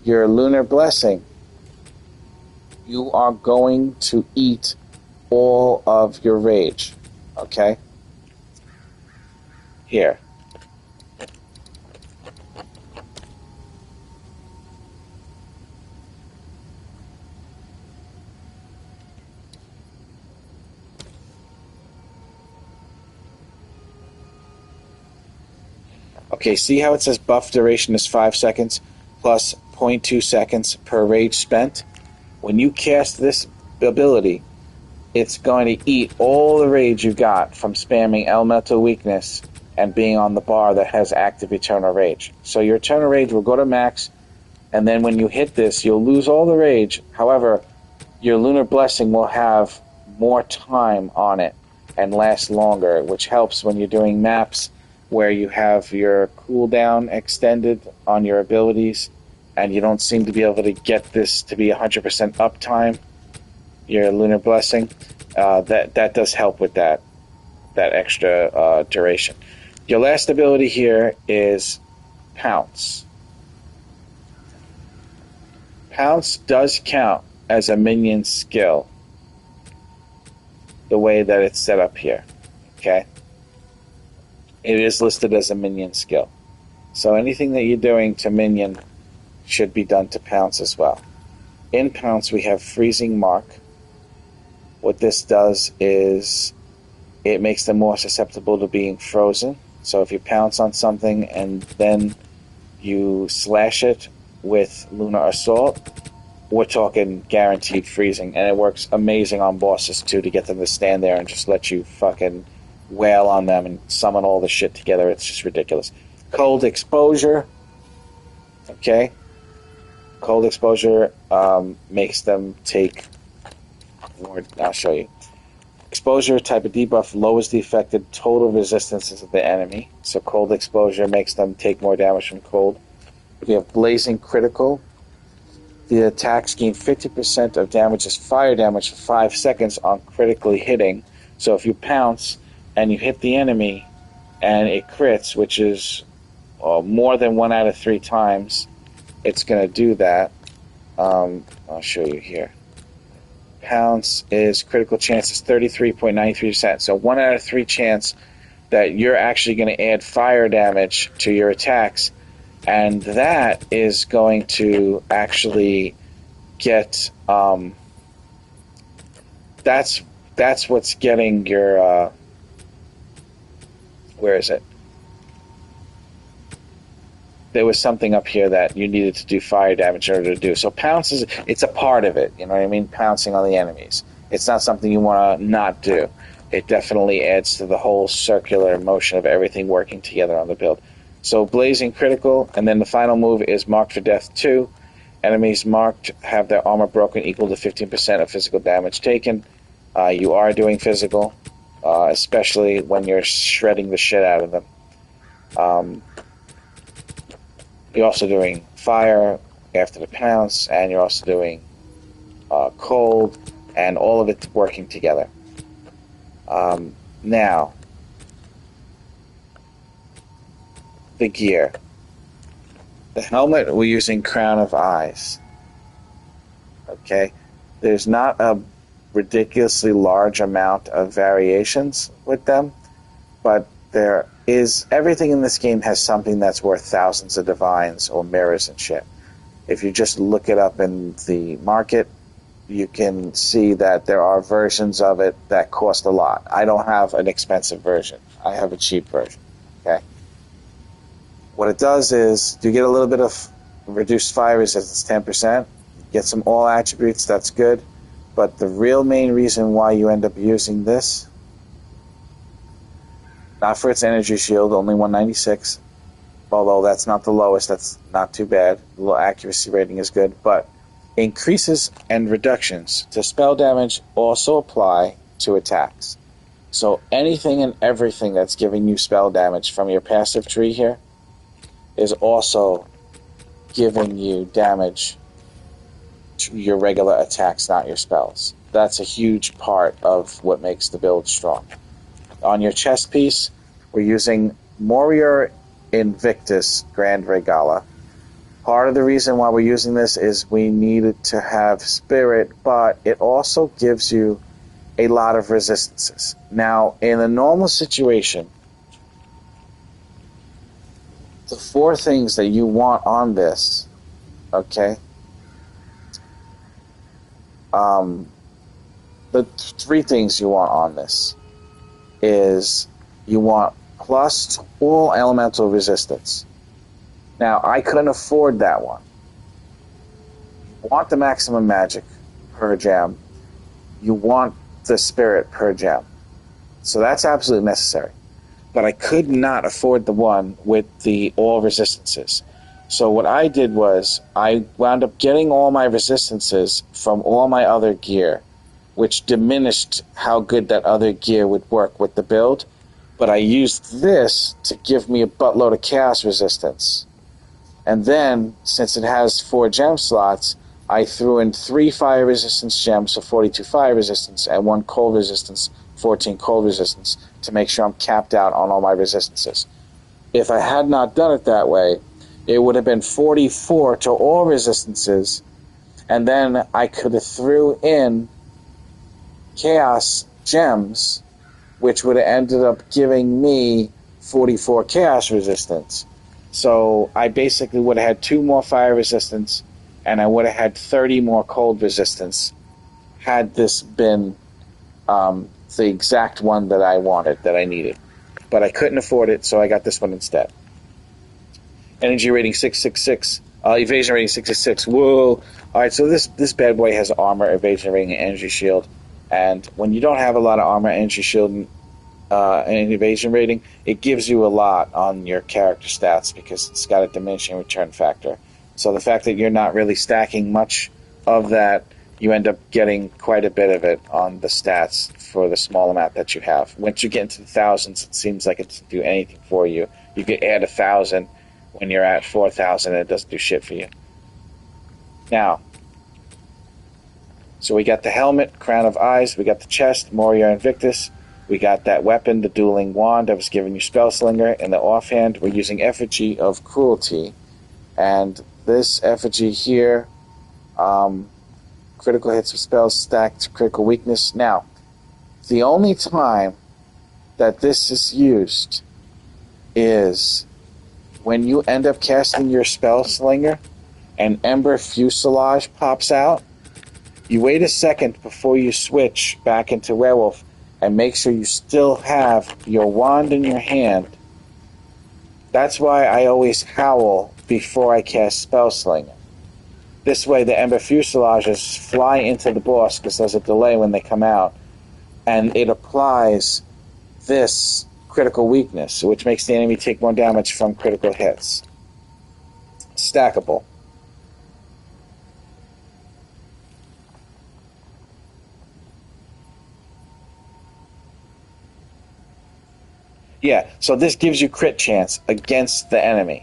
your Lunar Blessing, you are going to eat all of your rage. Okay? Here. Okay, see how it says buff duration is 5 seconds plus 0.2 seconds per rage spent? When you cast this ability, it's going to eat all the rage you got from spamming Elemental Weakness and being on the bar that has active Eternal Rage. So your Eternal Rage will go to max, and then when you hit this, you'll lose all the rage. However, your Lunar Blessing will have more time on it and last longer, which helps when you're doing maps where you have your cooldown extended on your abilities and you don't seem to be able to get this to be 100% uptime, your Lunar Blessing. that does help with that extra duration. Your last ability here is Pounce. Pounce does count as a minion skill the way that it's set up here. Okay? It is listed as a minion skill. So anything that you're doing to minion should be done to Pounce as well. In Pounce, we have Freezing Mark. What this does is it makes them more susceptible to being frozen. So if you pounce on something and then you slash it with Lunar Assault, we're talking guaranteed freezing. And it works amazing on bosses, too, to get them to stand there and just let you fucking wail on them and summon all the shit together. It's just ridiculous. Cold Exposure. Okay? Cold Exposure makes them take more. I'll show you. Exposure type of debuff lowers the affected total resistances of the enemy. So Cold Exposure makes them take more damage from cold. We have Blazing Critical. The attacks gain 50% of damage as fire damage for 5 seconds on critically hitting. So if you pounce and you hit the enemy and it crits, which is more than 1 out of 3 times, it's going to do that. I'll show you here. Pounce is critical chance is 33.93%. So 1 out of 3 chance that you're actually going to add fire damage to your attacks, and that is going to actually get that's what's getting your where is it? There was something up here that you needed to do fire damage in order to do. So Pounce it's a part of it, you know what I mean? Pouncing on the enemies. It's not something you want to not do. It definitely adds to the whole circular motion of everything working together on the build. So Blazing Critical, and then the final move is Marked for Death 2. Enemies marked have their armor broken equal to 15% of physical damage taken. You are doing physical, especially when you're shredding the shit out of them. You're also doing fire after the pounce, and you're also doing cold, and all of it working together. Now, the gear. The helmet, we're using Crown of Eyes. Okay? There's not a ridiculously large amount of variations with them, but there is everything in this game has something that's worth thousands of divines or mirrors and shit. If you just look it up in the market, you can see that there are versions of it that cost a lot. I don't have an expensive version. I have a cheap version. Okay? What it does is you get a little bit of reduced fire resistance, 10%. Get some all attributes, that's good. But the real main reason why you end up using this, not for its energy shield, only 196. Although that's not the lowest, that's not too bad. The little accuracy rating is good. But increases and reductions to spell damage also apply to attacks. So anything and everything that's giving you spell damage from your passive tree here is also giving you damage to your regular attacks, not your spells. That's a huge part of what makes the build strong. On your chest piece, we're using Morior Invictus Grand Regala. Part of the reason why we're using this is we needed to have spirit, but it also gives you a lot of resistances. Now, in a normal situation, the 4 things that you want on this, okay, the 3 things you want on this is you want plus all elemental resistance. Now, I couldn't afford that one. You want the maximum magic per gem. You want the spirit per gem. So that's absolutely necessary. But I could not afford the one with the all resistances. So what I did was I wound up getting all my resistances from all my other gear, which diminished how good that other gear would work with the build. But I used this to give me a buttload of chaos resistance. And then, since it has 4 gem slots, I threw in 3 fire resistance gems, so 42 fire resistance, and 1 cold resistance, 14 cold resistance, to make sure I'm capped out on all my resistances. If I had not done it that way, it would have been 44 to all resistances, and then I could have threw in chaos gems, which would have ended up giving me 44 chaos resistance. So I basically would have had 2 more fire resistance, and I would have had 30 more cold resistance had this been the exact one that I wanted, that I needed. But I couldn't afford it, so I got this one instead. Energy rating 666. Evasion rating 666. Whoa. Alright, so this bad boy has armor, evasion rating, and energy shield. And when you don't have a lot of armor, energy shield, and evasion rating, it gives you a lot on your character stats because it's got a diminishing return factor. So the fact that you're not really stacking much of that, you end up getting quite a bit of it on the stats for the small amount that you have. Once you get into the thousands, it seems like it doesn't do anything for you. You could add 1,000 when you're at 4,000 and it doesn't do shit for you. Now, so we got the helmet, crown of eyes, we got the chest, Moria Invictus, we got that weapon, the dueling wand that was giving you Spellslinger, and the offhand, we're using Effigy of Cruelty. And this Effigy here, critical hits with spells stacked critical weakness. Now, the only time that this is used is when you end up casting your Spellslinger and Ember Fuselage pops out. You wait a second before you switch back into Werewolf and make sure you still have your wand in your hand. That's why I always howl before I cast Spellslinger. This way the Ember Fuselages fly into the boss because there's a delay when they come out, and it applies this critical weakness, which makes the enemy take more damage from critical hits. Stackable. Yeah, so this gives you crit chance against the enemy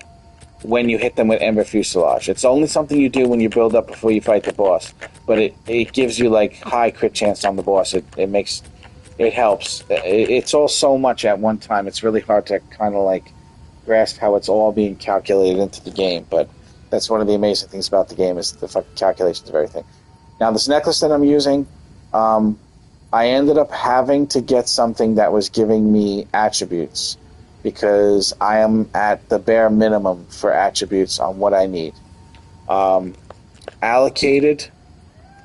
when you hit them with Ember Fuselage. It's only something you do when you build up before you fight the boss, but it gives you like high crit chance on the boss. It helps. It's all so much at one time. It's really hard to kind of like grasp how it's all being calculated into the game, but that's one of the amazing things about the game is the fucking calculations of everything. Now this necklace that I'm using, I ended up having to get something that was giving me attributes because I am at the bare minimum for attributes on what I need. Allocated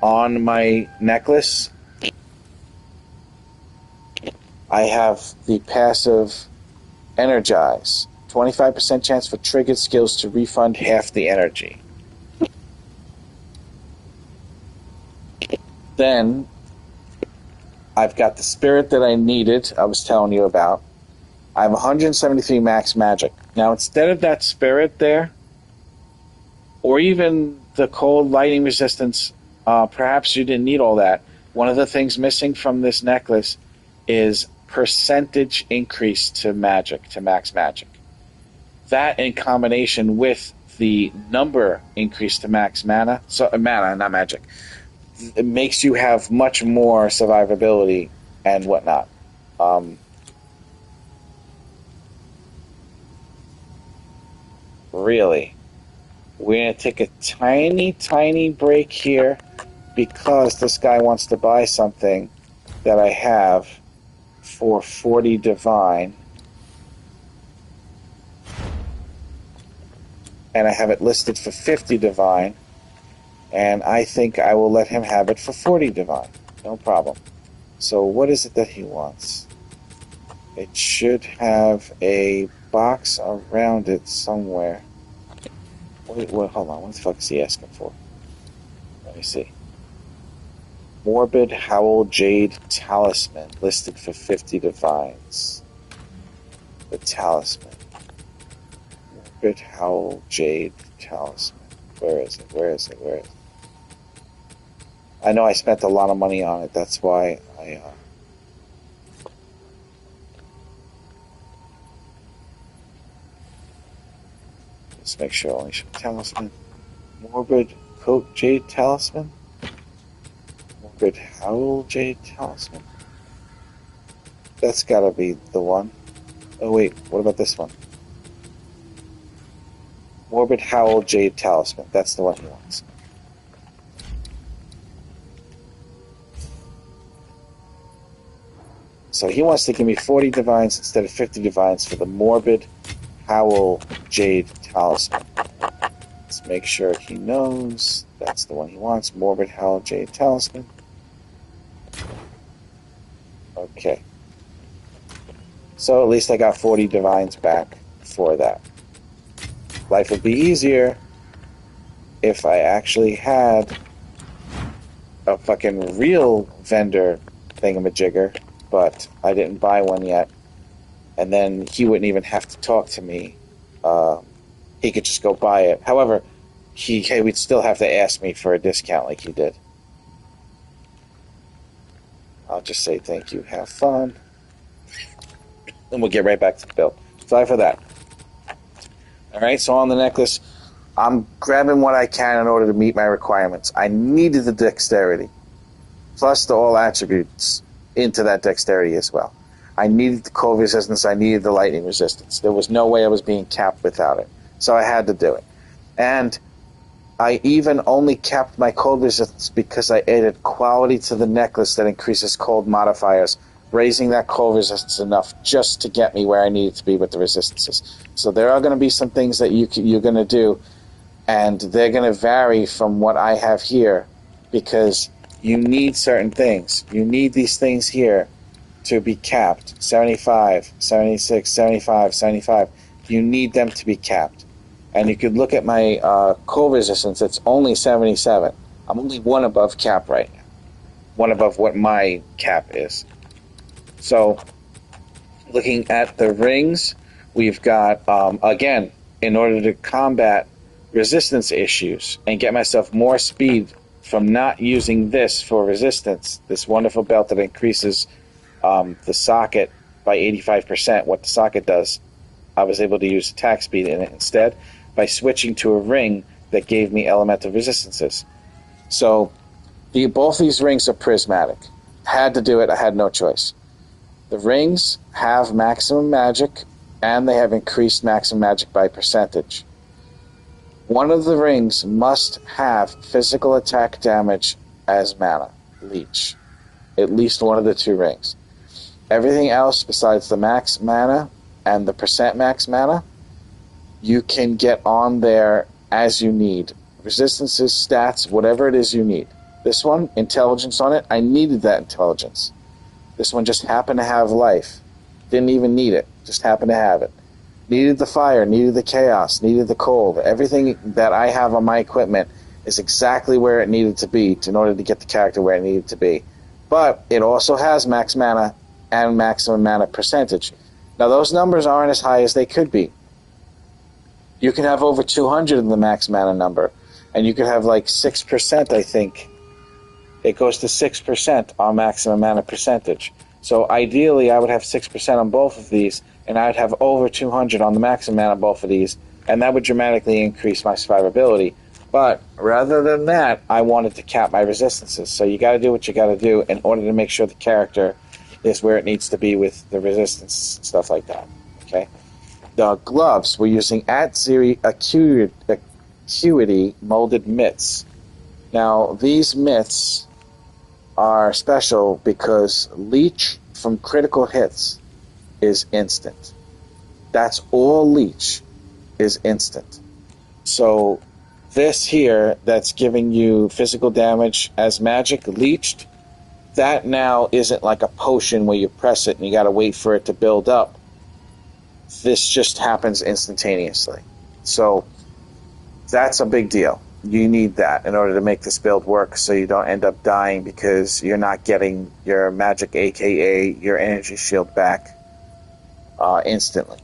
on my necklace, I have the passive Energize. 25% chance for triggered skills to refund half the energy. Then I've got the spirit that I needed, I was telling you about. I have 173 max magic. Now, instead of that spirit there, or even the cold lightning resistance, perhaps you didn't need all that. One of the things missing from this necklace is percentage increase to magic, to max magic. That in combination with the number increase to max mana, mana, not magic, it makes you have much more survivability and whatnot. Really. We're going to take a tiny, tiny break here because this guy wants to buy something that I have for 40 divine. And I have it listed for 50 divine. And I think I will let him have it for 40 divine. No problem. So what is it that he wants? It should have a box around it somewhere. Wait, hold on. What the fuck is he asking for? Let me see. Morbid Howl Jade Talisman, listed for 50 divines. The Talisman. Morbid Howl Jade Talisman. Where is it? Where is it? Where is it? I know I spent a lot of money on it. That's why I... Let's make sure I only show Talisman. Morbid Coat Jade Talisman? Morbid Howl Jade Talisman? That's gotta be the one. Oh wait, what about this one? Morbid Howl Jade Talisman. That's the one he wants. So he wants to give me 40 divines instead of 50 divines for the Morbid Howl Jade Talisman. Let's make sure he knows that's the one he wants. Morbid Howl Jade Talisman. Okay. So at least I got 40 divines back for that. Life would be easier if I actually had a fucking real vendor thingamajigger, but I didn't buy one yet. And then he wouldn't even have to talk to me. He could just go buy it. However, he would still have to ask me for a discount like he did. I'll just say thank you, have fun. And we'll get right back to the build. Sorry for that. Alright, so on the necklace, I'm grabbing what I can in order to meet my requirements. I needed the dexterity, plus the all attributes into that dexterity as well. I needed the cold resistance, I needed the lightning resistance. There was no way I was being capped without it. So I had to do it. And I even only capped my cold resistance because I added quality to the necklace that increases cold modifiers, raising that cold resistance enough just to get me where I needed to be with the resistances. So there are going to be some things that you're going to do, and they're going to vary from what I have here, because you need certain things. You need these things here to be capped. 75, 76, 75, 75. You need them to be capped. And you could look at my cold resistance. It's only 77. I'm only one above cap right now. One above what my cap is. So, looking at the rings, we've got, again, in order to combat resistance issues and get myself more speed from not using this for resistance, this wonderful belt that increases the socket by 85%, what the socket does, I was able to use attack speed in it instead by switching to a ring that gave me elemental resistances. So, both these rings are prismatic. Had to do it, I had no choice. The rings have maximum magic, and they have increased maximum magic by percentage. One of the rings must have physical attack damage as mana, leech. At least one of the two rings. Everything else besides the max mana and the percent max mana, you can get on there as you need. Resistances, stats, whatever it is you need. This one, intelligence on it, I needed that intelligence. This one just happened to have life. Didn't even need it. Just happened to have it. Needed the fire, needed the chaos, needed the cold. Everything that I have on my equipment is exactly where it needed to be in order to get the character where it needed to be. But it also has max mana and maximum mana percentage. Now those numbers aren't as high as they could be. You can have over 200 in the max mana number. And you could have like 6%, I think. It goes to 6% on maximum mana percentage. So ideally, I would have 6% on both of these, and I'd have over 200 on the maximum mana on both of these, and that would dramatically increase my survivability. But rather than that, I wanted to cap my resistances. So you got to do what you got to do in order to make sure the character is where it needs to be with the resistance and stuff like that. Okay. The gloves, we're using At-Zeri Acuity molded mitts. Now, these mitts are special because leech from critical hits is instant. That's all leech is instant. So this here that's giving you physical damage as magic leeched, that now isn't like a potion where you press it and you gotta wait for it to build up. This just happens instantaneously. So that's a big deal. You need that in order to make this build work so you don't end up dying because you're not getting your magic, aka your energy shield, back instantly.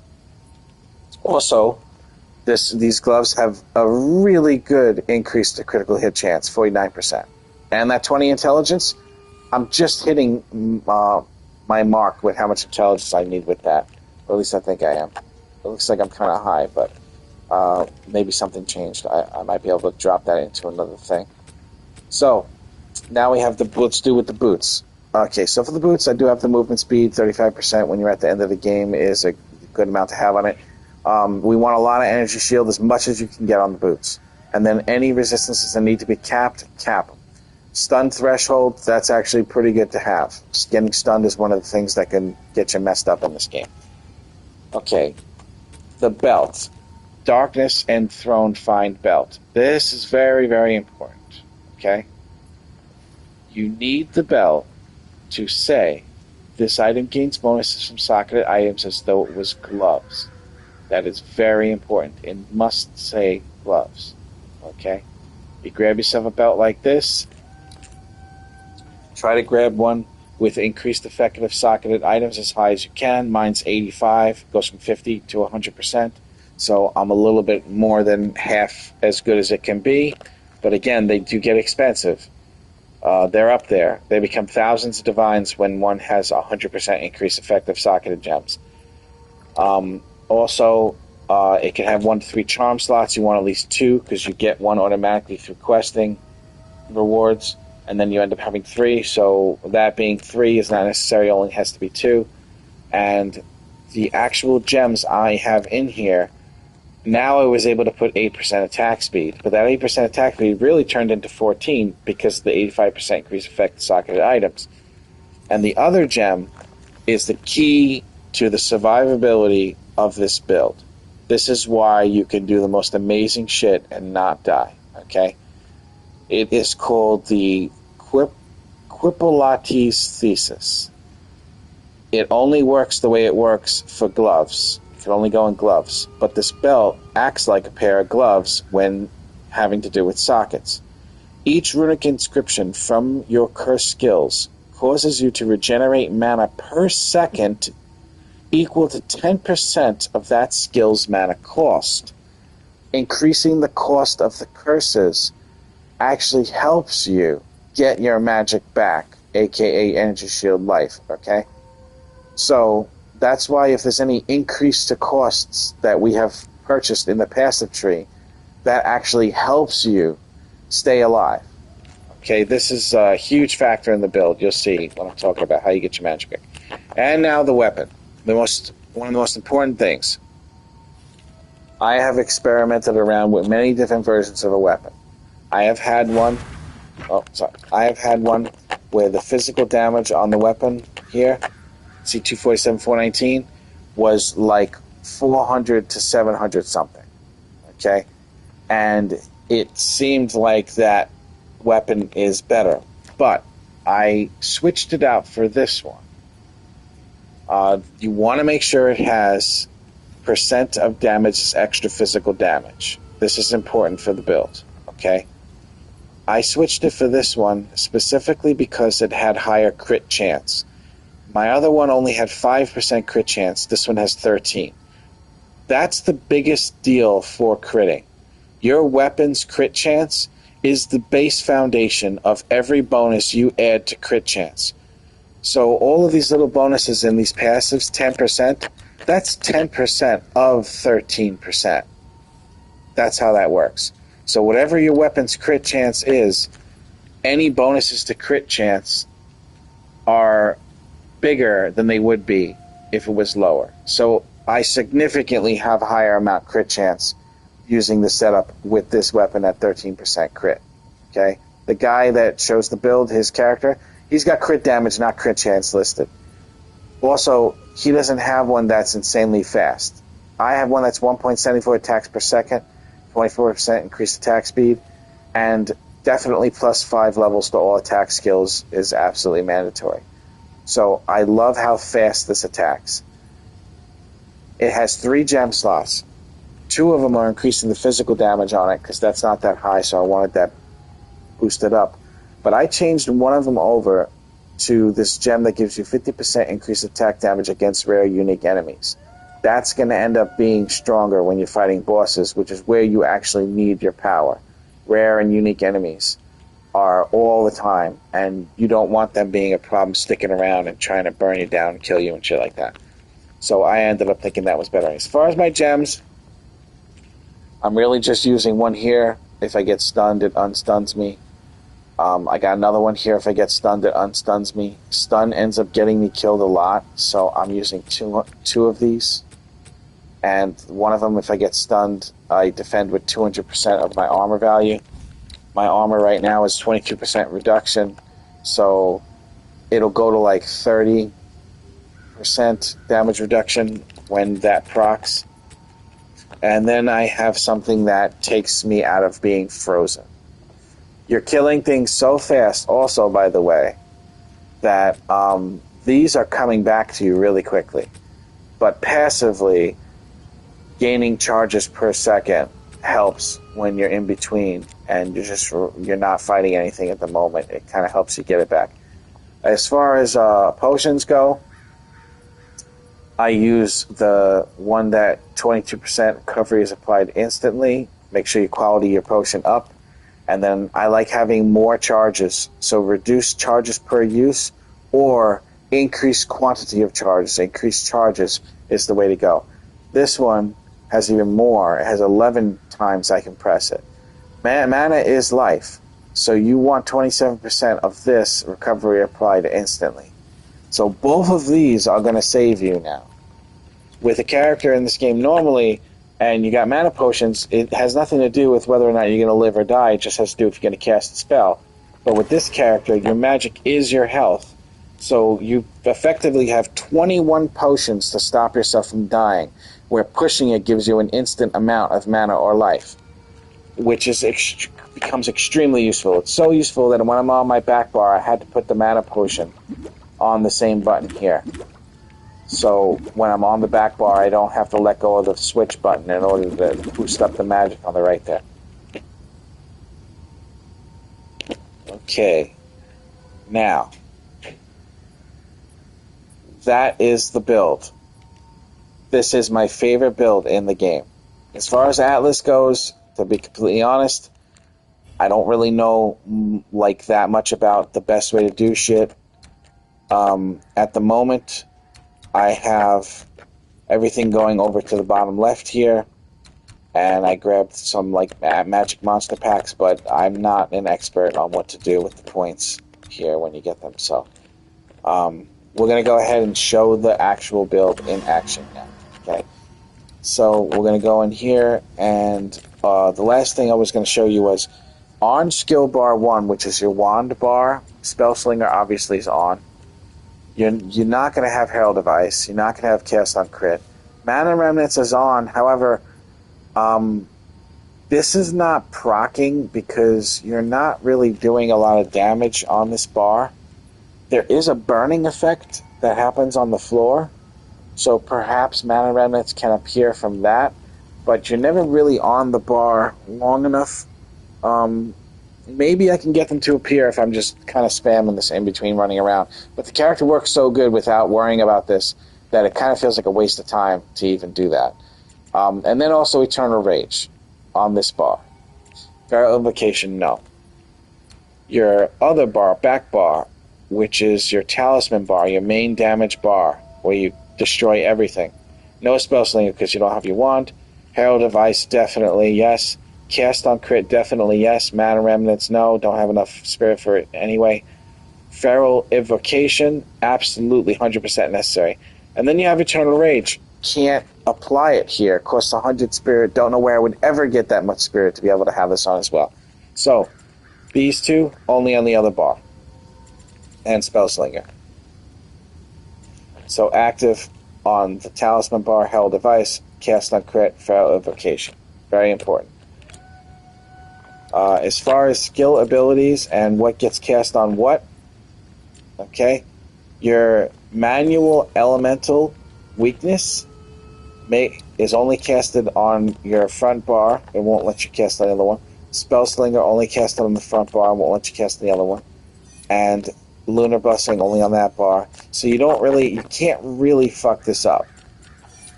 Also, these gloves have a really good increase to critical hit chance, 49%. And that 20 intelligence, I'm just hitting my mark with how much intelligence I need with that. Or at least I think I am. It looks like I'm kind of high, but maybe something changed. I might be able to drop that into another thing. So now we have let's do with the boots. Okay, so for the boots, I do have the movement speed, 35% when you're at the end of the game is a good amount to have on it. We want a lot of energy shield, as much as you can get on the boots. And then any resistances that need to be capped, cap them. Stun threshold, that's actually pretty good to have. Just getting stunned is one of the things that can get you messed up in this game. Okay, the belt. Darkness and Throne Find belt. This is very, very important. Okay? You need the belt to say, this item gains bonuses from socketed items as though it was gloves. That is very important. It must say gloves. Okay? You grab yourself a belt like this. Try to grab one with increased effective socketed items as high as you can. Mine's 85. Goes from 50 to 100%. So I'm a little bit more than half as good as it can be. But again, they do get expensive. They're up there. They become thousands of divines when one has 100% increased effective socketed gems. Also, it can have 1 to 3 charm slots. You want at least 2 because you get 1 automatically through questing rewards, and then you end up having 3. So that being 3 is not necessary; only has to be 2. And the actual gems I have in here, now I was able to put 8% attack speed, but that 8% attack speed really turned into 14 because of the 85% increase effect socketed items. And the other gem is the key to the survivability of this build. This is why you can do the most amazing shit and not die, okay? It is called the Quipolates Thesis. It only works the way it works for gloves. It can only go in gloves. But this belt acts like a pair of gloves when having to do with sockets. Each runic inscription from your curse skills causes you to regenerate mana per second equal to 10% of that skill's mana cost. Increasing the cost of the curses actually helps you get your magic back, aka energy shield life, okay? So that's why if there's any increase to costs that we have purchased in the passive tree, that actually helps you stay alive. Okay, this is a huge factor in the build. You'll see when I'm talking about how you get your magic back. And now the weapon. One of the most important things. I have experimented around with many different versions of a weapon. I have had one where the physical damage on the weapon here, see 247, 419, was like 400 to 700 something. Okay? And it seemed like that weapon is better. But I switched it out for this one. You want to make sure it has percent of damage as extra physical damage. This is important for the build. Okay? I switched it for this one specifically because it had higher crit chance. My other one only had 5% crit chance. This one has 13. That's the biggest deal for critting. Your weapon's crit chance is the base foundation of every bonus you add to crit chance. So all of these little bonuses in these passives, 10%, that's 10% of 13%. That's how that works. So whatever your weapon's crit chance is, any bonuses to crit chance are bigger than they would be if it was lower. So I significantly have a higher amount crit chance using the setup with this weapon at 13% crit. Okay? The guy that shows the build, his character, he's got crit damage, not crit chance listed. Also, he doesn't have one that's insanely fast. I have one that's 1.74 attacks per second, 24% increased attack speed, and definitely plus 5 levels to all attack skills is absolutely mandatory. So I love how fast this attacks. It has 3 gem slots. 2 of them are increasing the physical damage on it because that's not that high, so I wanted that boosted up. But I changed one of them over to this gem that gives you 50% increased attack damage against rare unique enemies. That's going to end up being stronger when you're fighting bosses, which is where you actually need your power. Rare and unique enemies are all the time, and you don't want them being a problem sticking around and trying to burn you down and kill you and shit like that. So I ended up thinking that was better. As far as my gems, I'm really just using one here. If I get stunned, it unstuns me. I got another one here. If I get stunned, it unstuns me. Stun ends up getting me killed a lot, so I'm using two of these. And one of them, if I get stunned, I defend with 200% of my armor value. My armor right now is 22% reduction, so it'll go to like 30% damage reduction when that procs. And then I have something that takes me out of being frozen. You're killing things so fast, also, by the way, that these are coming back to you really quickly. But passively, gaining charges per second helps when you're in between and you're not fighting anything at the moment. It kind of helps you get it back. As far as potions go, I use the one that 22% recovery is applied instantly. Make sure you quality your potion up. And then I like having more charges. So reduce charges per use or increase quantity of charges. Increased charges is the way to go. This one has even more. It has 11 times I can press it. Mana is life. So you want 27% of this recovery applied instantly. So both of these are going to save you now. With a character in this game normally, and you got mana potions, it has nothing to do with whether or not you're going to live or die. It just has to do if you're going to cast a spell. But with this character, your magic is your health. So you effectively have 21 potions to stop yourself from dying, where pushing it gives you an instant amount of mana or life, which becomes extremely useful. It's so useful that when I'm on my back bar, I had to put the mana potion on the same button here. So when I'm on the back bar, I don't have to let go of the switch button in order to boost up the magic on the right there. Okay. Now, that is the build. This is my favorite build in the game. As far as Atlas goes, to be completely honest, I don't really know like that much about the best way to do shit. At the moment, I have everything going over to the bottom left here, and I grabbed some like magic monster packs, but I'm not an expert on what to do with the points here when you get them. So we're going to go ahead and show the actual build in action now. Okay, so we're going to go in here, and the last thing I was going to show you was on skill bar 1, which is your wand bar. Spellslinger obviously is on. You're not going to have Herald of Ice. You're not going to have Cast on Crit. Mana Remnants is on. However, this is not proccing because you're not really doing a lot of damage on this bar. There is a burning effect that happens on the floor, so perhaps Mana Remnants can appear from that, but you're never really on the bar long enough. Maybe I can get them to appear if I'm just kind of spamming this in between running around. But the character works so good without worrying about this that it kind of feels like a waste of time to even do that. And then also Eternal Rage on this bar. Feral Invocation, no. Your other bar, back bar, which is your Talisman bar, your main damage bar, where you destroy everything. No Spellslinger because you don't have your wand. Herald of Ice, definitely yes. Cast on Crit, definitely yes. Mana Remnants, no. Don't have enough spirit for it anyway. Feral Invocation, absolutely 100% necessary. And then you have Eternal Rage. Can't apply it here. Costs 100 spirit. Don't know where I would ever get that much spirit to be able to have this on as well. So, these two, only on the other bar. And Spellslinger. So, active on the Talisman bar, Herald of Ice, Cast on Crit, Feral Invocation. Very important. As far as skill abilities and what gets cast on what, okay, your manual elemental weakness is only casted on your front bar. It won't let you cast on the other one. Spellslinger only casted on the front bar, won't let you cast on the other one. And Lunar Busting only on that bar. So you can't really fuck this up,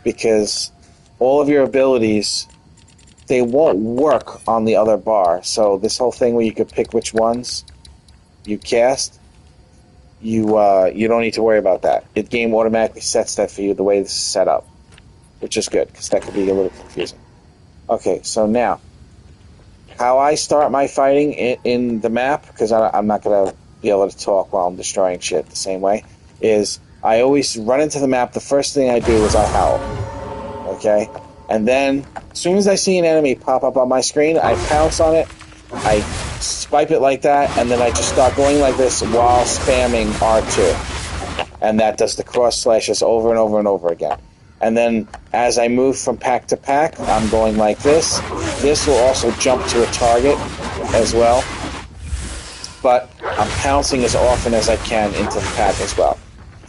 because all of your abilities, they won't work on the other bar. So this whole thing where you could pick which ones you cast, you don't need to worry about that. The game automatically sets that for you the way this is set up, which is good, because that could be a little confusing. Okay, so now, how I start my fighting in the map, because I'm not going to be able to talk while I'm destroying shit the same way, is I always run into the map. The first thing I do is I howl. Okay? And then, as soon as I see an enemy pop up on my screen, I pounce on it, I swipe it like that, and then I just start going like this while spamming R2. And that does the cross slashes over and over and over again. And then as I move from pack to pack, I'm going like this. This will also jump to a target as well. But I'm pouncing as often as I can into the pack as well.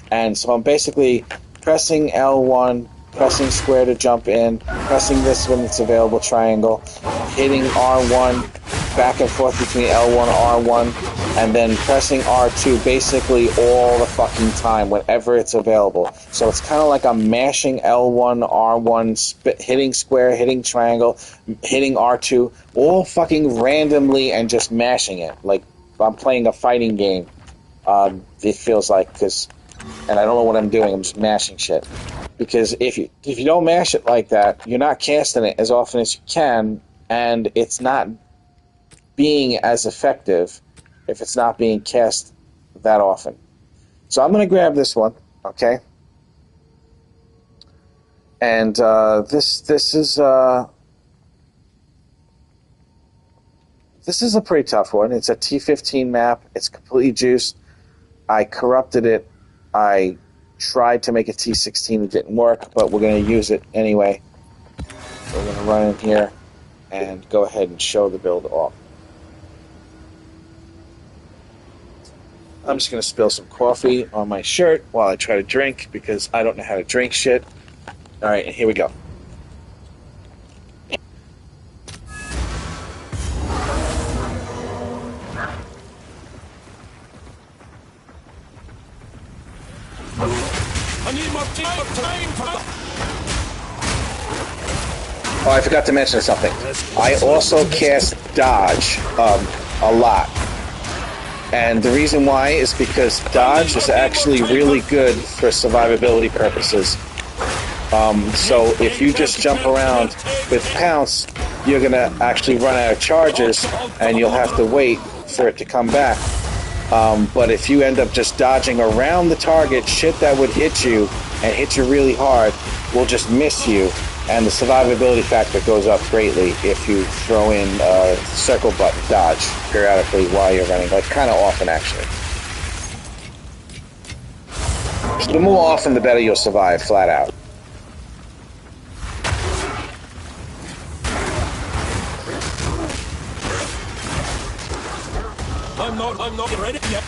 And so I'm basically pressing L1, pressing square to jump in, pressing this when it's available, triangle, hitting R1, back and forth between L1 and R1, and then pressing R2 basically all the fucking time whenever it's available. So it's kind of like I'm mashing L1, R1, hitting square, hitting triangle, hitting R2, all fucking randomly and just mashing it. Like I'm playing a fighting game, it feels like, and I don't know what I'm doing, I'm just mashing shit. Because if you don't mash it like that, you're not casting it as often as you can, and it's not being as effective if it's not being cast that often. So I'm going to grab this one, okay? And this is a pretty tough one. It's a T15 map. It's completely juiced. I corrupted it. I tried to make a T16. It didn't work, but we're going to use it anyway. So we're going to run in here and go ahead and show the build off. I'm just going to spill some coffee on my shirt while I try to drink, because I don't know how to drink shit. Alright, and here we go. Oh, I forgot to mention something. I also cast dodge a lot. And the reason why is because dodge is actually really good for survivability purposes. So if you just jump around with pounce, you're going to actually run out of charges, and you'll have to wait for it to come back. But if you end up just dodging around the target, shit that would hit you and hit you really hard will just miss you, and the survivability factor goes up greatly if you throw in circle button dodge periodically while you're running, like kind of often actually. The more often, the better you'll survive, flat out. I'm not ready yet.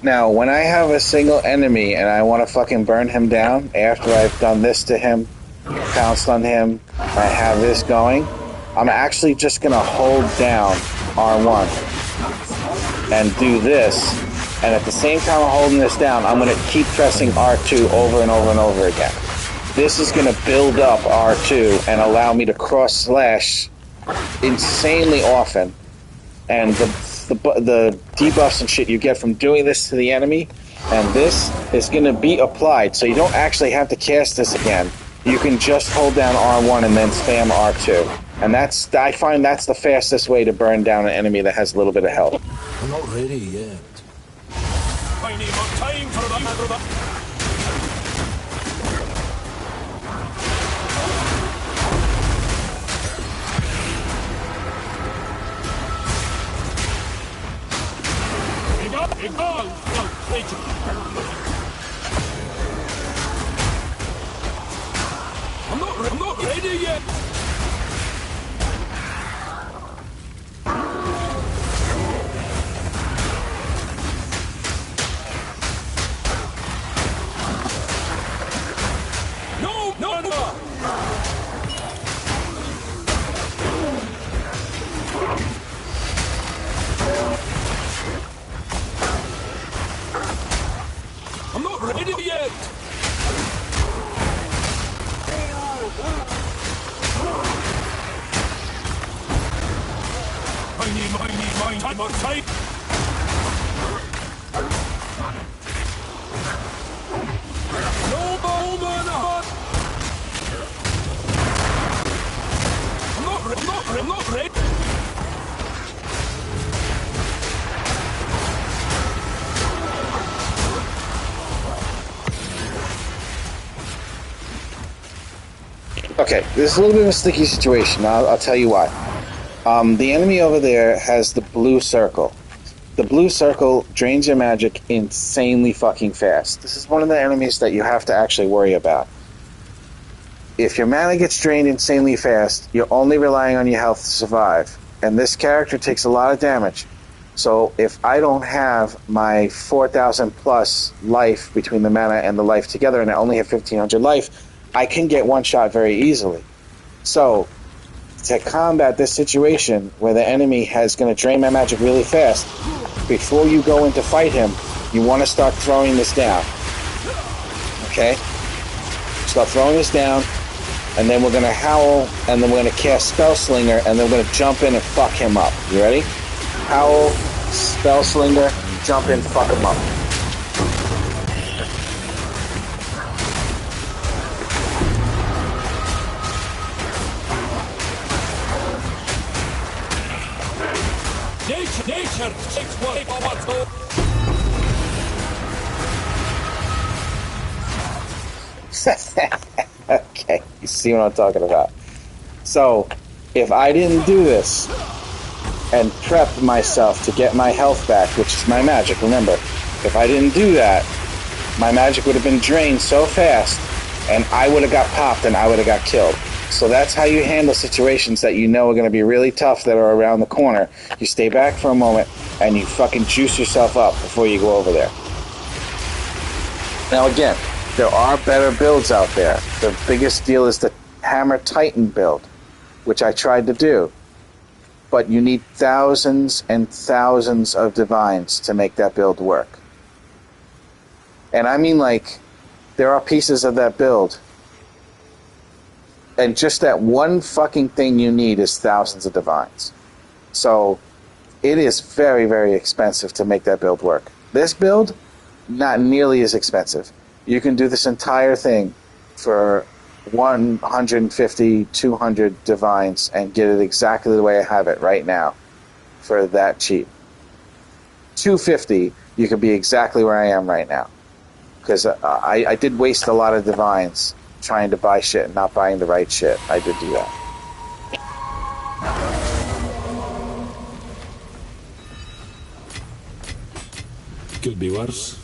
Now, when I have a single enemy and I want to fucking burn him down after I've done this to him, pounced on him, I have this going, I'm actually just going to hold down R1 and do this, and at the same time I'm holding this down, I'm going to keep pressing R2 over and over and over again. This is going to build up R2 and allow me to cross slash insanely often, and the debuffs and shit you get from doing this to the enemy, and this is going to be applied, so you don't actually have to cast this again. You can just hold down R1 and then spam R2. And I find that's the fastest way to burn down an enemy that has a little bit of health. I'm not ready yet. I need more time for that. I'm not ready yet. I'm not ready yet. I need time on time. No man. I'm not ready. Okay, this is a little bit of a sticky situation. I'll tell you why. The enemy over there has the blue circle. The blue circle drains your magic insanely fucking fast. This is one of the enemies that you have to actually worry about. If your mana gets drained insanely fast, you're only relying on your health to survive. And this character takes a lot of damage. So if I don't have my 4,000 plus life between the mana and the life together, and I only have 1,500 life, I can get one shot very easily. So to combat this situation where the enemy is going to drain my magic really fast, before you go in to fight him, you want to start throwing this down. Okay? Start throwing this down, and then we're going to howl, and then we're going to cast Spellslinger, and then we're going to jump in and fuck him up. You ready? Howl, Spellslinger, jump in, fuck him up. Nature, 6 Okay, you see what I'm talking about. So, if I didn't do this and prep myself to get my health back, which is my magic, remember, if I didn't do that, my magic would have been drained so fast, and I would have got popped and I would have got killed. So that's how you handle situations that you know are going to be really tough that are around the corner. You stay back for a moment, and you fucking juice yourself up before you go over there. Now again, there are better builds out there. The biggest deal is the Hammer Titan build, which I tried to do. But you need thousands and thousands of divines to make that build work. And I mean, like, there are pieces of that build, and just that one fucking thing you need is thousands of divines. So it is very, very expensive to make that build work. This build, not nearly as expensive. You can do this entire thing for 150, 200 divines and get it exactly the way I have it right now for that cheap. 250, you can be exactly where I am right now. Because I did waste a lot of divines trying to buy shit and not buying the right shit. I did do that. Could be worse.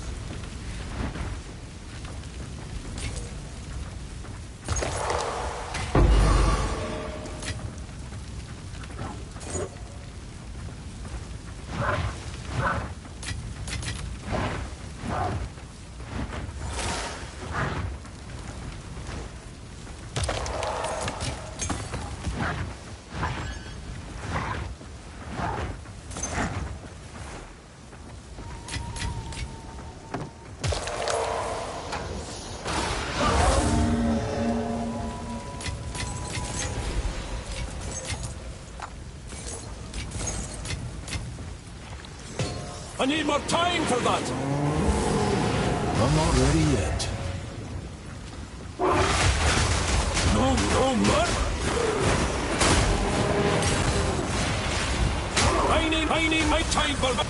I need more time for that. I'm not ready yet. No, man. I need my time for that.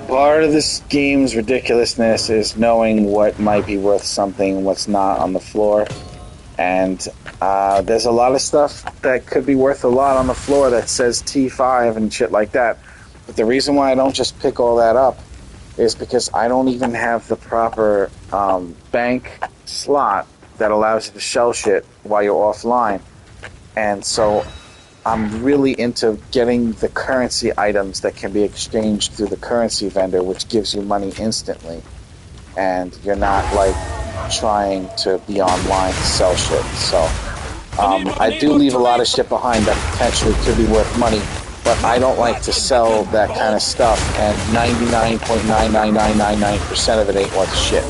Part of this game's ridiculousness is knowing what might be worth something and what's not on the floor. And there's a lot of stuff that could be worth a lot on the floor that says T5 and shit like that. But the reason why I don't just pick all that up is because I don't even have the proper bank slot that allows you to shell shit while you're offline. And so I'm really into getting the currency items that can be exchanged through the currency vendor, which gives you money instantly. And you're not, like, trying to be online to sell shit. So I do leave a lot of shit behind that potentially could be worth money, but I don't like to sell that kind of stuff, and 99.99999% of it ain't worth shit.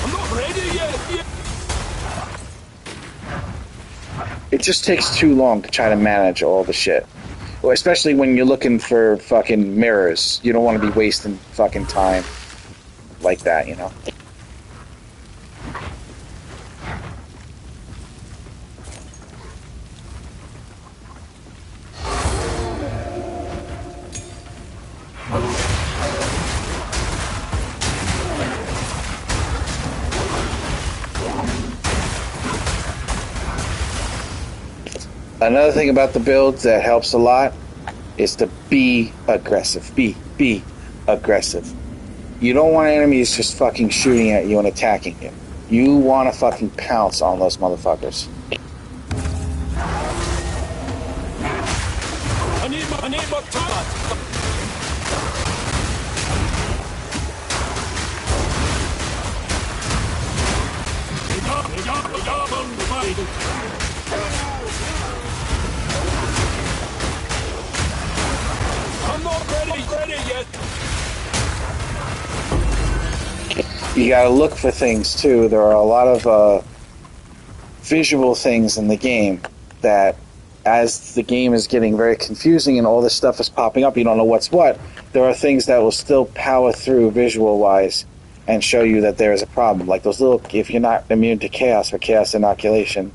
I'm not ready yet. It just takes too long to try to manage all the shit. Well, especially when you're looking for fucking mirrors. You don't want to be wasting fucking time like that, you know? Another thing about the build that helps a lot is to be aggressive. Be aggressive. You don't want enemies just fucking shooting at you and attacking you. You want to fucking pounce on those motherfuckers. I need more time. I'm not ready yet. You gotta look for things too. There are a lot of visual things in the game that, as the game is getting very confusing and all this stuff is popping up, you don't know what's what. There are things that will still power through visual wise and show you that there is a problem. Like those little, if you're not immune to chaos or chaos inoculation,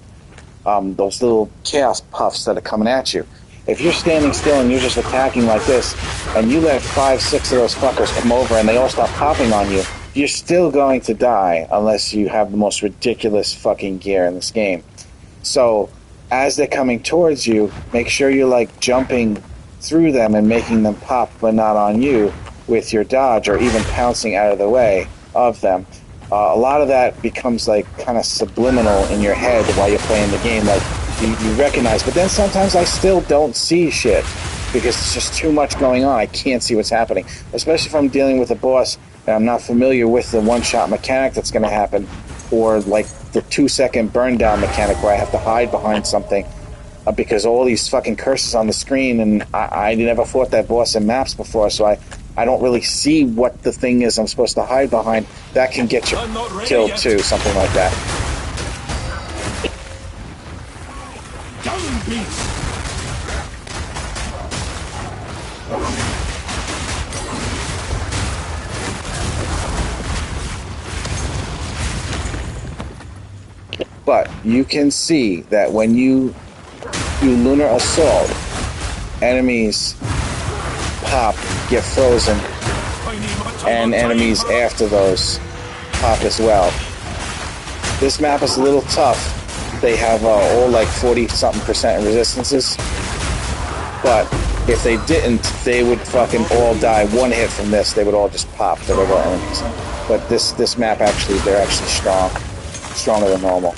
those little chaos puffs that are coming at you. If you're standing still and you're just attacking like this, and you let 5, 6 of those fuckers come over and they all start popping on you, you're still going to die unless you have the most ridiculous fucking gear in this game. So, as they're coming towards you, make sure you're like jumping through them and making them pop but not on you with your dodge, or even pouncing out of the way of them. A lot of that becomes like kind of subliminal in your head while you're playing the game, like you recognize, but then sometimes I still don't see shit because it's just too much going on. I can't see what's happening, especially if I'm dealing with a boss and I'm not familiar with the one-shot mechanic that's going to happen, or like the 2-second burn down mechanic where I have to hide behind something because all these fucking curses on the screen, and I never fought that boss in maps before, so I don't really see what the thing is I'm supposed to hide behind. That can get you killed yet. Too, something like that. Down, beast. But you can see that when you do Lunar Assault, enemies pop, get frozen, and enemies after those pop as well. This map is a little tough. They have all like 40-something% resistances, but if they didn't, they would fucking all die. One hit from this, they would all just pop, the regular enemies. But this map actually, they're actually strong, stronger than normal.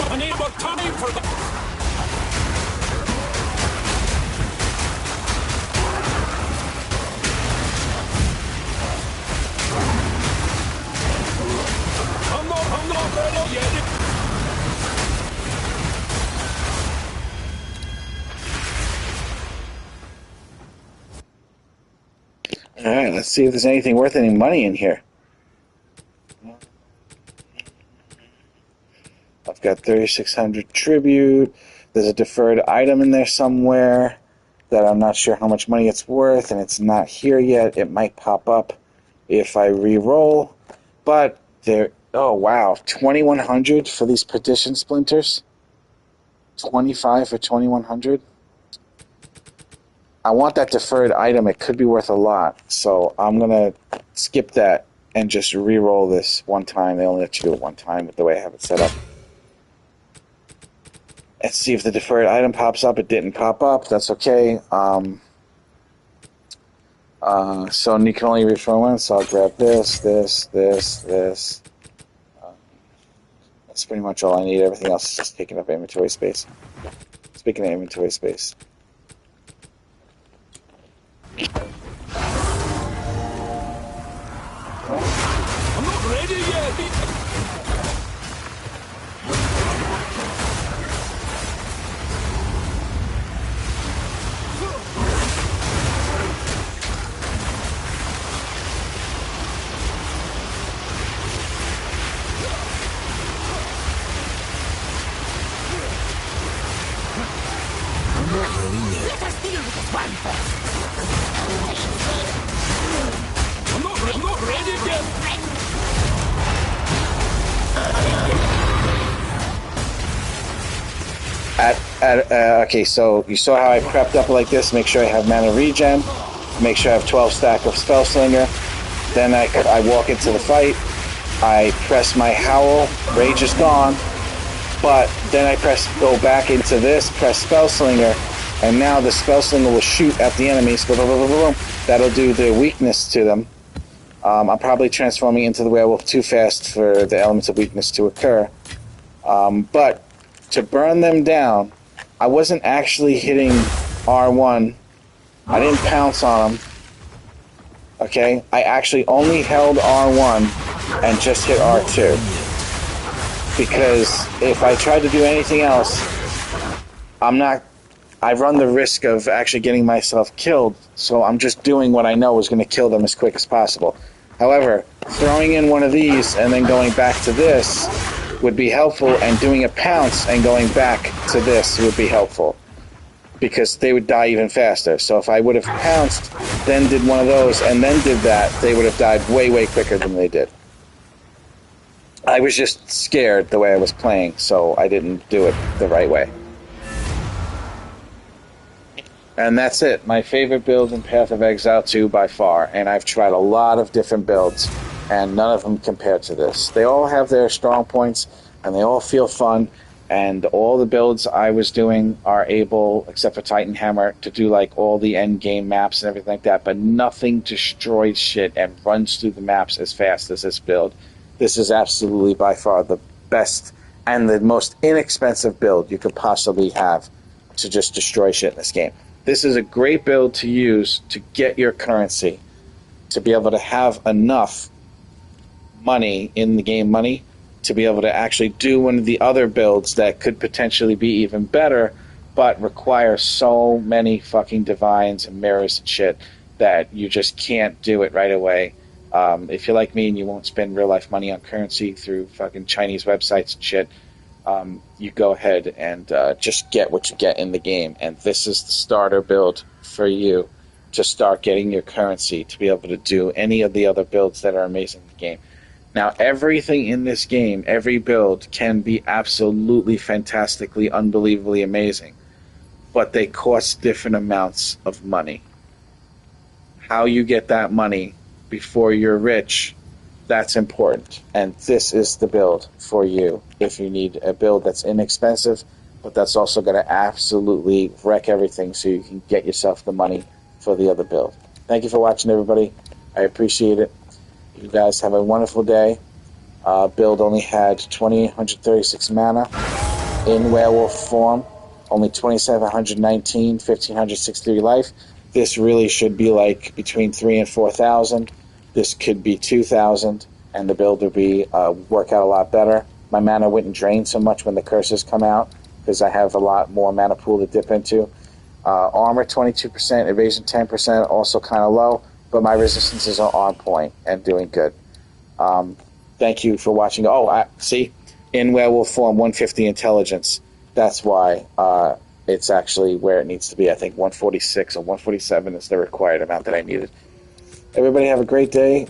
I need more time for that. I'm not ready yet. Alright, let's see if there's anything worth any money in here. I've got 3,600 tribute. There's a deferred item in there somewhere that I'm not sure how much money it's worth, and it's not here yet. It might pop up if I re-roll. But there, oh wow, 2,100 for these perdition splinters. 25 for 2,100. I want that deferred item. It could be worth a lot, so I'm gonna skip that and just re-roll this one time. They only let you do it one time with the way I have it set up. Let's see if the deferred item pops up. It didn't pop up. That's okay. So you can only reach for one, so I'll grab this. That's pretty much all I need. Everything else is just taking up inventory space. Speaking of inventory space. Okay, so you saw how I prepped up like this. Make sure I have mana regen. Make sure I have 12 stack of Spell Slinger. Then I walk into the fight. I press my Howl. Rage is gone. But then I go back into this, press Spell Slinger, and now the Spell Slinger will shoot at the enemies. Boom, boom, boom, boom, boom. That'll do the weakness to them. I'm probably transforming into the werewolf too fast for the elements of weakness to occur. But to burn them down, I wasn't actually hitting R1. I didn't pounce on them. Okay? I actually only held R1 and just hit R2. Because if I tried to do anything else, I run the risk of actually getting myself killed, so I'm just doing what I know is going to kill them as quick as possible. However, throwing in one of these and then going back to this would be helpful, and doing a pounce and going back to this would be helpful, because they would die even faster. So if I would have pounced, then did one of those, and then did that, they would have died way, way quicker than they did. I was just scared the way I was playing, so I didn't do it the right way. And that's it. My favorite build in Path of Exile 2 by far. And I've tried a lot of different builds, and none of them compare to this. They all have their strong points, and they all feel fun. And all the builds I was doing are able, except for Titan Hammer, to do like all the end game maps and everything like that. But nothing destroys shit and runs through the maps as fast as this build. This is absolutely by far the best and the most inexpensive build you could possibly have to just destroy shit in this game. This is a great build to use to get your currency, to be able to have enough money in the game money to be able to actually do one of the other builds that could potentially be even better, but require so many fucking divines and mirrors and shit that you just can't do it right away. If you're like me and you won't spend real life money on currency through fucking Chinese websites and shit, you go ahead and just get what you get in the game. And this is the starter build for you to start getting your currency to be able to do any of the other builds that are amazing in the game. Now, everything in this game, every build, can be absolutely fantastically, unbelievably amazing, but they cost different amounts of money. How you get that money before you're rich, that's important. And this is the build for you if you need a build that's inexpensive, but that's also going to absolutely wreck everything so you can get yourself the money for the other build. Thank you for watching, everybody. I appreciate it. You guys have a wonderful day. Build only had 2,836 mana in werewolf form, only 2,719, 1,563 life. This really should be like between 3,000 and 4,000. This could be 2,000, and the build would be work out a lot better. My mana wouldn't drain so much when the curses come out, because I have a lot more mana pool to dip into. Armor 22%, evasion 10%, also kind of low, but my resistances are on point and doing good. Thank you for watching. Oh, see, in werewolf form, 150 intelligence. That's why it's actually where it needs to be. I think 146 or 147 is the required amount that I needed. Everybody have a great day.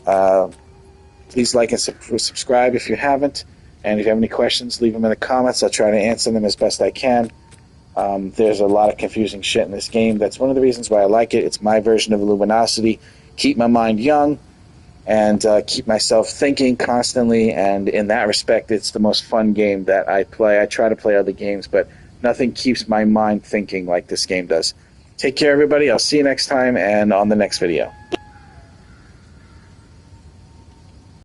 Please like and subscribe if you haven't. And if you have any questions, leave them in the comments. I'll try to answer them as best I can. There's a lot of confusing shit in this game. That's one of the reasons why I like it. It's my version of Luminosity. Keep my mind young and keep myself thinking constantly. And in that respect, it's the most fun game that I play. I try to play other games, but nothing keeps my mind thinking like this game does. Take care, everybody. I'll see you next time and on the next video.